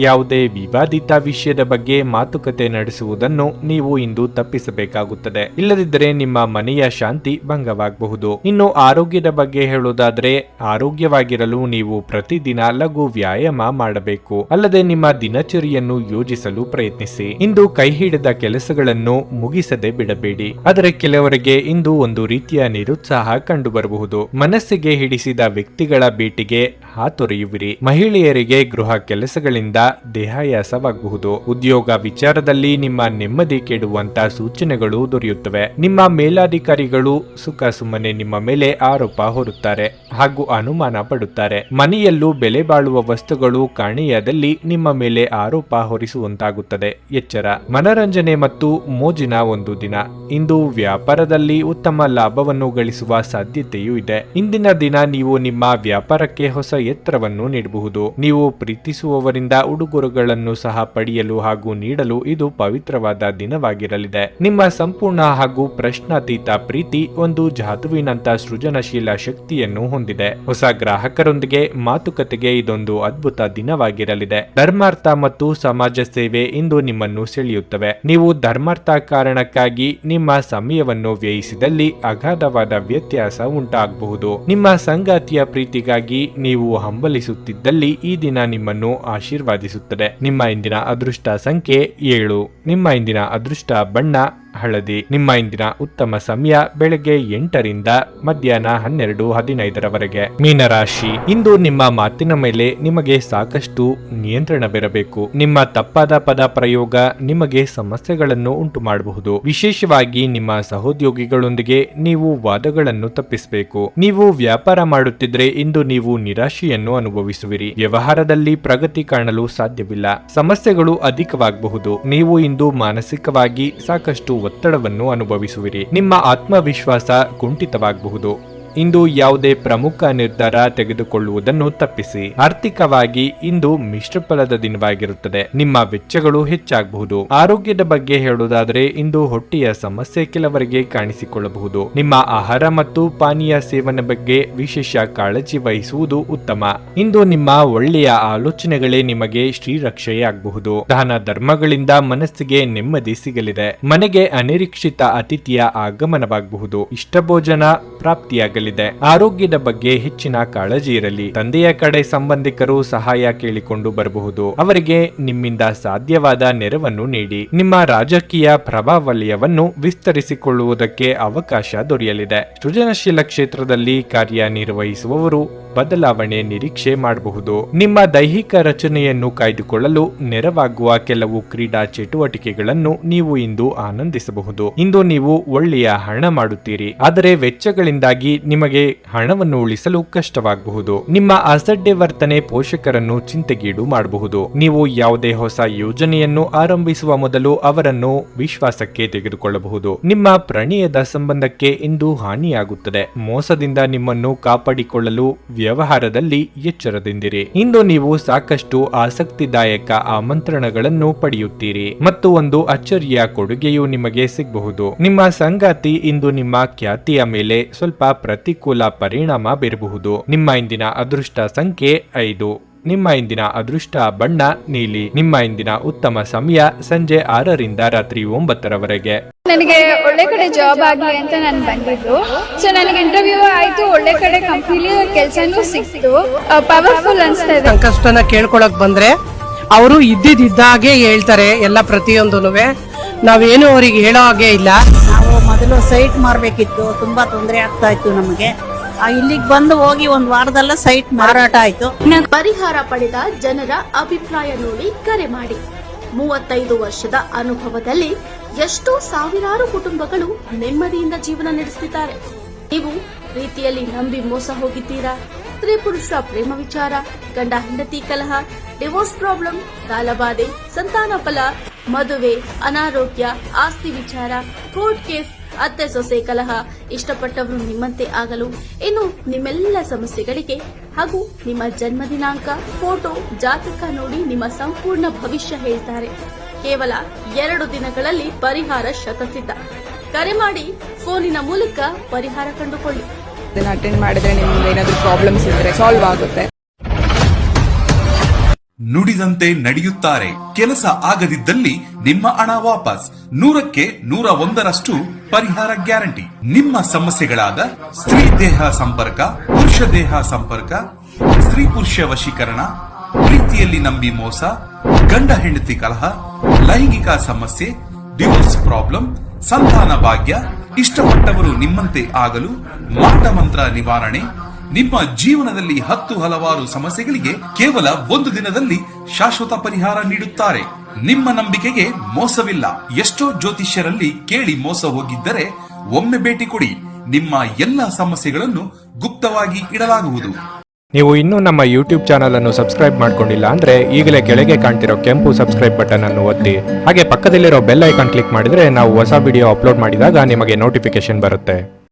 Speaker 1: ಯಾವುದೇ ವಿವಾದಿತ ವಿಷಯದ ಬಗ್ಗೆ ಮಾತುಕತೆ ನಡೆಸುವುದನ್ನು ನೀವು ಇಂದು ತಪ್ಪಿಸಬೇಕಾಗುತ್ತದೆ. ಇಲ್ಲದಿದ್ದರೆ ನಿಮ್ಮ ಮನೆಯ ಶಾಂತಿ ಭಂಗವಾಗಬಹುದು. ಇನ್ನು ಆರೋಗ್ಯದ ಬಗ್ಗೆ ಹೇಳುವುದಾದ್ರೆ ಆರೋಗ್ಯವಾಗಿರಲು ನೀವು ಪ್ರತಿದಿನ ಲಘು ವ್ಯಾಯಾಮ ಮಾಡಬೇಕು. ಅಲ್ಲದೆ ನಿಮ್ಮ ದಿನಚರಿಯನ್ನು ಯೋಜಿಸಲು ಪ್ರಯತ್ನಿಸಿ. ಇಂದು ಕೈ ಹಿಡಿದ ಕೆಲಸಗಳನ್ನು ಮುಗಿಸದೆ ಬಿಡಬೇಡಿ. ಆದರೆ ಕೆಲವರಿಗೆ ಇಂದು ಒಂದು ರೀತಿಯ ನಿರುತ್ಸಾಹ ಕಂಡುಬರಬಹುದು. ಮನಸ್ಸಿಗೆ ಹಿಡಿಸಿದ ವ್ಯಕ್ತಿಗಳ ಭೇಟಿಗೆ ಹಾತೊರೆಯುವಿರಿ. ಮಹಿಳೆಯರಿಗೆ ಗೃಹ ಕೆಲಸಗಳಿಂದ ದೇಹಾಯಾಸವಾಗಬಹುದು. ಉದ್ಯೋಗ ವಿಚಾರದಲ್ಲಿ ನಿಮ್ಮ ನೆಮ್ಮದಿ ಕೆಡುವಂತ ಸೂಚನೆಗಳು ದೊರೆಯುತ್ತವೆ. ನಿಮ್ಮ ಮೇಲಾಧಿಕಾರಿಗಳು ಸುಖ ಸುಮ್ಮನೆ ನಿಮ್ಮ ಮೇಲೆ ಆರೋಪ ಹೊರುತ್ತಾರೆ ಹಾಗೂ ಅನುಮಾನ ಪಡುತ್ತಾರೆ. ಮನೆಯಲ್ಲೂ ಬೆಲೆ ಬಾಳುವ ವಸ್ತುಗಳು ಕಾಣೆಯಾದಲ್ಲಿ ನಿಮ್ಮ ಮೇಲೆ ಆರೋಪ ಹೊರಿಸುವಂತಾಗುತ್ತದೆ. ಎಚ್ಚರ. ಮನರಂಜನೆ ಮತ್ತು ಮೋಜಿನ ಒಂದು ದಿನ. ಇಂದು ವ್ಯಾಪಾರದಲ್ಲಿ ಉತ್ತಮ ಲಾಭವನ್ನು ಗಳಿಸುವ ಸಾಧ್ಯತೆಯೂ ಇದೆ. ಇಂದಿನ ದಿನ ನೀವು ನಿಮ್ಮ ವ್ಯಾಪಾರಕ್ಕೆ ಹೊಸ ಎತ್ತರವನ್ನು ನೀಡಬಹುದು. ನೀವು ಪ್ರೀತಿಸುವವರಿಂದ ಉಡುಗೊರೆಗಳನ್ನು ಸಹ ಪಡೆಯಲು ಹಾಗೂ ನೀಡಲು ಇದು ಪವಿತ್ರವಾದ ದಿನವಾಗಿರಲಿದೆ. ನಿಮ್ಮ ಸಂಪೂರ್ಣ ಹಾಗೂ ಪ್ರಶ್ನಾತೀತ ಪ್ರೀತಿ ಒಂದು ಜಾದುವಿನಂತ ಸೃಜನಶೀಲ ಶಕ್ತಿಯನ್ನು ಹೊಂದಿದೆ. ಹೊಸ ಗ್ರಾಹಕರೊಂದಿಗೆ ಮಾತುಕತೆಗೆ ಇದೊಂದು ಅದ್ಭುತ ದಿನವಾಗಿರಲಿದೆ. ಧರ್ಮಾರ್ಥ ಮತ್ತು ಸಮಾಜ ಸೇವೆ ಇಂದು ನಿಮ್ಮನ್ನು ಸೆಳೆಯುತ್ತವೆ. ನೀವು ಧರ್ಮಾರ್ಥ ಕಾರಣಕ್ಕಾಗಿ ನಿಮ್ಮ ಸಮಯವನ್ನು ವ್ಯಯಿಸಿದಲ್ಲಿ ಅಗಾಧವಾದ ವ್ಯತ್ಯಾಸ ಉಂಟಾಗಬಹುದು. ನಿಮ್ಮ ಸಂಗಾತಿಯ ಪ್ರೀತಿಗಾಗಿ ನೀವು ಹಂಬಲಿಸುತ್ತಿದ್ದಲ್ಲಿ ಈ ದಿನ ನಿಮ್ಮನ್ನು ಆಶೀರ್ವಾದಿಸುತ್ತದೆ. ನಿಮ್ಮ ಇಂದಿನ ಅದೃಷ್ಟ ಸಂಖ್ಯೆ 7. ನಿಮ್ಮ ಇಂದಿನ ಅದೃಷ್ಟ ಬಣ್ಣ ಹಳದಿ. ನಿಮ್ಮ ಇಂದಿನ ಉತ್ತಮ ಸಮಯ ಬೆಳಗ್ಗೆ 8 ರಿಂದ ಮಧ್ಯಾಹ್ನ 12:15ರವರೆಗೆ. ಮೀನರಾಶಿ, ಇಂದು ನಿಮ್ಮ ಮಾತಿನ ಮೇಲೆ ನಿಮಗೆ ಸಾಕಷ್ಟು ನಿಯಂತ್ರಣವಿರಬೇಕು. ನಿಮ್ಮ ತಪ್ಪಾದ ಪದ ಪ್ರಯೋಗ ನಿಮಗೆ ಸಮಸ್ಯೆಗಳನ್ನು ಉಂಟು ಮಾಡಬಹುದು. ವಿಶೇಷವಾಗಿ ನಿಮ್ಮ ಸಹೋದ್ಯೋಗಿಗಳೊಂದಿಗೆ ನೀವು ವಾದಗಳನ್ನು ತಪ್ಪಿಸಬೇಕು. ನೀವು ವ್ಯಾಪಾರ ಮಾಡುತ್ತಿದ್ರೆ ಇಂದು ನೀವು ನಿರಾಶೆಯನ್ನು ಅನುಭವಿಸುವಿರಿ. ವ್ಯವಹಾರದಲ್ಲಿ ಪ್ರಗತಿ ಕಾಣಲು ಸಾಧ್ಯವಿಲ್ಲ. ಸಮಸ್ಯೆಗಳು ಅಧಿಕವಾಗಬಹುದು. ನೀವು ಇಂದು ಮಾನಸಿಕವಾಗಿ ಸಾಕಷ್ಟು ಒತ್ತಡವನ್ನು ಅನುಭವಿಸುವಿರಿ. ನಿಮ್ಮ ಆತ್ಮವಿಶ್ವಾಸ ಕುಂಠಿತವಾಗಬಹುದು. ಇಂದು ಯಾವುದೇ ಪ್ರಮುಖ ನಿರ್ಧಾರ ತೆಗೆದುಕೊಳ್ಳುವುದನ್ನು ತಪ್ಪಿಸಿ. ಆರ್ಥಿಕವಾಗಿ ಇಂದು ಮಿಶ್ರ ಫಲದ ದಿನವಾಗಿರುತ್ತದೆ. ನಿಮ್ಮ ವೆಚ್ಚಗಳು ಹೆಚ್ಚಾಗಬಹುದು. ಆರೋಗ್ಯದ ಬಗ್ಗೆ ಹೇಳುವುದಾದರೆ ಇಂದು ಹೊಟ್ಟೆಯ ಸಮಸ್ಯೆ ಕೆಲವರಿಗೆ ಕಾಣಿಸಿಕೊಳ್ಳಬಹುದು. ನಿಮ್ಮ ಆಹಾರ ಮತ್ತು ಪಾನೀಯ ಸೇವನೆ ಬಗ್ಗೆ ವಿಶೇಷ ಕಾಳಜಿ ವಹಿಸುವುದು ಉತ್ತಮ. ಇಂದು ನಿಮ್ಮ ಒಳ್ಳೆಯ ಆಲೋಚನೆಗಳೇ ನಿಮಗೆ ಶ್ರೀರಕ್ಷೆಯಾಗಬಹುದು. ದಾನ ಧರ್ಮಗಳಿಂದ ಮನಸ್ಸಿಗೆ ನೆಮ್ಮದಿ ಸಿಗಲಿದೆ. ಮನೆಗೆ ಅನಿರೀಕ್ಷಿತ ಅತಿಥಿಯ ಆಗಮನವಾಗಬಹುದು. ಇಷ್ಟ ಭೋಜನ ಪ್ರಾಪ್ತಿಯಾಗಲಿದೆ. ಆರೋಗ್ಯದ ಬಗ್ಗೆ ಹೆಚ್ಚಿನ ಕಾಳಜಿ ಇರಲಿ. ತಂದೆಯ ಕಡೆ ಸಂಬಂಧಿಕರು ಸಹಾಯ ಕೇಳಿಕೊಂಡು ಬರಬಹುದು. ಅವರಿಗೆ ನಿಮ್ಮಿಂದ ಸಾಧ್ಯವಾದ ನೆರವನ್ನು ನೀಡಿ. ನಿಮ್ಮ ರಾಜಕೀಯ ಪ್ರಭಾವಲಯವನ್ನು ವಿಸ್ತರಿಸಿಕೊಳ್ಳುವುದಕ್ಕೆ ಅವಕಾಶ ದೊರೆಯಲಿದೆ. ಸೃಜನಶೀಲ ಕ್ಷೇತ್ರದಲ್ಲಿ ಕಾರ್ಯನಿರ್ವಹಿಸುವವರು ಬದಲಾವಣೆ ನಿರೀಕ್ಷೆ ಮಾಡಬಹುದು. ನಿಮ್ಮ ದೈಹಿಕ ರಚನೆಯನ್ನು ಕಾಯ್ದುಕೊಳ್ಳಲು ನೆರವಾಗುವ ಕೆಲವು ಕ್ರೀಡಾ ಚಟುವಟಿಕೆಗಳನ್ನು ನೀವು ಇಂದು ಆನಂದಿಸಬಹುದು. ಇಂದು ನೀವು ಒಳ್ಳೆಯ ಹಣ ಮಾಡುತ್ತೀರಿ, ಆದರೆ ವೆಚ್ಚಗಳಿಂದಾಗಿ ನಿಮಗೆ ಹಣವನ್ನು ಉಳಿಸಲು ಕಷ್ಟವಾಗಬಹುದು. ನಿಮ್ಮ ಅಸಡ್ಡೆ ವರ್ತನೆ ಪೋಷಕರನ್ನು ಚಿಂತೆಗೀಡು ಮಾಡಬಹುದು. ನೀವು ಯಾವುದೇ ಹೊಸ ಯೋಜನೆಯನ್ನು ಆರಂಭಿಸುವ ಮೊದಲು ಅವರನ್ನು ವಿಶ್ವಾಸಕ್ಕೆ ತೆಗೆದುಕೊಳ್ಳಬಹುದು. ನಿಮ್ಮ ಪ್ರಣಯದ ಸಂಬಂಧಕ್ಕೆ ಇಂದು ಹಾನಿಯಾಗುತ್ತದೆ. ಮೋಸದಿಂದ ನಿಮ್ಮನ್ನು ಕಾಪಾಡಿಕೊಳ್ಳಲು ವ್ಯವಹಾರದಲ್ಲಿ ಎಚ್ಚರದಿಂದಿರಿ. ಇಂದು ನೀವು ಸಾಕಷ್ಟು ಆಸಕ್ತಿದಾಯಕ ಆಮಂತ್ರಣಗಳನ್ನು ಪಡೆಯುತ್ತೀರಿ ಮತ್ತು ಒಂದು ಅಚ್ಚರಿಯ ಕೊಡುಗೆಯು ನಿಮಗೆ ಸಿಗಬಹುದು. ನಿಮ್ಮ ಸಂಗಾತಿ ಇಂದು ನಿಮ್ಮ ಖ್ಯಾತಿಯ ಮೇಲೆ ಸ್ವಲ್ಪ ಪ್ರತಿಕೂಲ ಪರಿಣಾಮ ಬೀರಬಹುದು. ನಿಮ್ಮ ಇಂದಿನ ಅದೃಷ್ಟ ಸಂಖ್ಯೆ 5. ನಿಮ್ಮ ಇಂದಿನ ಅದೃಷ್ಟ ಬಣ್ಣ ನೀಲಿ. ನಿಮ್ಮ ಇಂದಿನ ಉತ್ತಮ ಸಮಯ ಸಂಜೆ 6 ರಿಂದ ರಾತ್ರಿ 9
Speaker 3: ನನಗೆ ಒಳ್ಳೆ ಕಡೆ ಜಾಬ್ ಆಗಲಿ ಅಂತ ನಾನು ಬಂದಿದ್ದು. ಸೊ ನನಗೆ ಇಂಟರ್ವ್ಯೂ ಆಯ್ತು, ಒಳ್ಳೆ ಕಡೆ ಕಂಪ್ನಿಲಿ ಕೆಲಸನೂ ಸಿಕ್ತು. ಪವರ್ಫುಲ್ ಅನ್ಸ್ತಾ ಇದೆ.
Speaker 4: ಸಂಕಷ್ಟನ ಕೇಳ್ಕೊಳಕ್ ಬಂದ್ರೆ ಅವರು ಇದ್ದಿದ್ದಾಗೆ ಹೇಳ್ತಾರೆ ಎಲ್ಲ ಪ್ರತಿಯೊಂದೂನುವೆ. ನಾವೇನು ಅವ್ರಿಗೆ ಹೇಳೋ ಹಾಗೆ ಇಲ್ಲ.
Speaker 5: ನಾವು ಮೊದಲು ಸೈಟ್ ಮಾರಬೇಕಿತ್ತು, ತುಂಬಾ ತೊಂದರೆ ಆಗ್ತಾ ಇತ್ತು ನಮಗೆ. ಇಲ್ಲಿಗೆ ಬಂದು ಹೋಗಿ ಒಂದು ವಾರದಲ್ಲ ಸೈಟ್ ಮಾರಾಟ ಆಯ್ತು.
Speaker 6: ಪರಿಹಾರ ಪಡೆದ ಜನರ ಅಭಿಪ್ರಾಯ ನೋಡಿ ಕರೆ ಮಾಡಿ. 35 ವರ್ಷದ ಅನುಭವದಲ್ಲಿ ಎಷ್ಟೋ ಸಾವಿರಾರು ಕುಟುಂಬಗಳು ನೆಮ್ಮದಿಯಿಂದ ಜೀವನ ನಡೆಸುತ್ತಿದ್ದಾರೆ. ನೀವು ಪ್ರೀತಿಯಲ್ಲಿ ನಂಬಿ ಮೋಸ ಹೋಗಿದ್ದೀರಾ? ಸ್ತ್ರೀ ಪುರುಷ ಪ್ರೇಮ ವಿಚಾರ, ಗಂಡ ಹೆಂಡತಿ ಕಲಹ, ಡಿವೋರ್ಸ್ ಪ್ರಾಬ್ಲಮ್, ಸಾಲಬಾಧೆ, ಸಂತಾನ ಫಲ, ಮದುವೆ, ಅನಾರೋಗ್ಯ, ಆಸ್ತಿ ವಿಚಾರ, ಕೋರ್ಟ್ ಕೇಸ್, ಅತ್ತೆ ಸೊಸೆ ಕಲಹ, ಇಷ್ಟಪಟ್ಟವರು ನಿಮ್ಮಂತೆ ಆಗಲು, ಇನ್ನು ನಿಮ್ಮೆಲ್ಲ ಸಮಸ್ಯೆಗಳಿಗೆ ಹಾಗೂ ನಿಮ್ಮ ಜನ್ಮ ದಿನಾಂಕ, ಫೋಟೋ, ಜಾತಕ ನೋಡಿ ನಿಮ್ಮ ಸಂಪೂರ್ಣ ಭವಿಷ್ಯ ಹೇಳ್ತಾರೆ. ಕೇವಲ 2 ದಿನಗಳಲ್ಲಿ ಪರಿಹಾರ ಶತಸಿದ್ಧ. ಕರೆ ಮಾಡಿ ಫೋನಿನ ಮೂಲಕ ಪರಿಹಾರ ಕಂಡುಕೊಳ್ಳಿ.
Speaker 7: ಅಟೆಂಡ್ ಮಾಡಿದ್ರೆ ನಿಮ್ಗೆ ಏನಾದ್ರೂ ಪ್ರಾಬ್ಲಮ್ಸ್ ಇದ್ರೆ ಸಾಲ್ವ್ ಆಗುತ್ತೆ.
Speaker 2: ನುಡಿದಂತೆ ನಡೆಯುತ್ತಾರೆ. ಕೆಲಸ ಆಗದಿದ್ದಲ್ಲಿ ನಿಮ್ಮ ಹಣ ವಾಪಸ್. 100ಕ್ಕೆ 101ರಷ್ಟು ಪರಿಹಾರ ಗ್ಯಾರಂಟಿ. ನಿಮ್ಮ ಸಮಸ್ಯೆಗಳಾದ ಸ್ತ್ರೀ ದೇಹ ಸಂಪರ್ಕ, ಪುರುಷ ದೇಹ ಸಂಪರ್ಕ, ಸ್ತ್ರೀ ಪುರುಷ ವಶೀಕರಣ, ಪ್ರೀತಿಯಲ್ಲಿ ನಂಬಿ ಮೋಸ, ಗಂಡ ಹೆಂಡತಿ ಕಲಹ, ಲೈಂಗಿಕ ಸಮಸ್ಯೆ, ಡಿವೋರ್ಸ್ ಪ್ರಾಬ್ಲಮ್, ಸಂತಾನ ಭಾಗ್ಯ, ಇಷ್ಟಪಟ್ಟವರು ನಿಮ್ಮಂತೆ ಆಗಲು, ಮಾಟ ಮಂತ್ರ ನಿವಾರಣೆ, ನಿಮ್ಮ ಜೀವನದಲ್ಲಿ 10 ಹಲವಾರು ಸಮಸ್ಯೆಗಳಿಗೆ ಕೇವಲ 1 ದಿನದಲ್ಲಿ ಶಾಶ್ವತ ಪರಿಹಾರ ನೀಡುತ್ತಾರೆ. ನಿಮ್ಮ ನಂಬಿಕೆಗೆ ಮೋಸವಿಲ್ಲ. ಎಷ್ಟೋ ಜ್ಯೋತಿಷ್ಯರಲ್ಲಿ ಕೇಳಿ ಮೋಸ ಹೋಗಿದ್ದರೆ ಒಮ್ಮೆ ಭೇಟಿ ಕೊಡಿ. ನಿಮ್ಮ ಎಲ್ಲ ಸಮಸ್ಯೆಗಳನ್ನು ಗುಪ್ತವಾಗಿ ಇಡಲಾಗುವುದು.
Speaker 1: ನೀವು ಇನ್ನೂ ನಮ್ಮ ಯೂಟ್ಯೂಬ್ ಚಾನಲ್ ಅನ್ನು ಸಬ್ಸ್ಕ್ರೈಬ್ ಮಾಡ್ಕೊಂಡಿಲ್ಲ ಅಂದ್ರೆ ಈಗಲೇ ಕೆಳಗೆ ಕಾಣ್ತಿರೋ ಕೆಂಪು ಸಬ್ಸ್ಕ್ರೈಬ್ ಬಟನ್ ಅನ್ನು ಒತ್ತಿ. ಹಾಗೆ ಪಕ್ಕದಲ್ಲಿರೋ ಬೆಲ್ ಐಕಾನ್ ಕ್ಲಿಕ್ ಮಾಡಿದ್ರೆ ನಾವು ಹೊಸ ವಿಡಿಯೋ ಅಪ್ಲೋಡ್ ಮಾಡಿದಾಗ ನಿಮಗೆ ನೋಟಿಫಿಕೇಶನ್ ಬರುತ್ತೆ.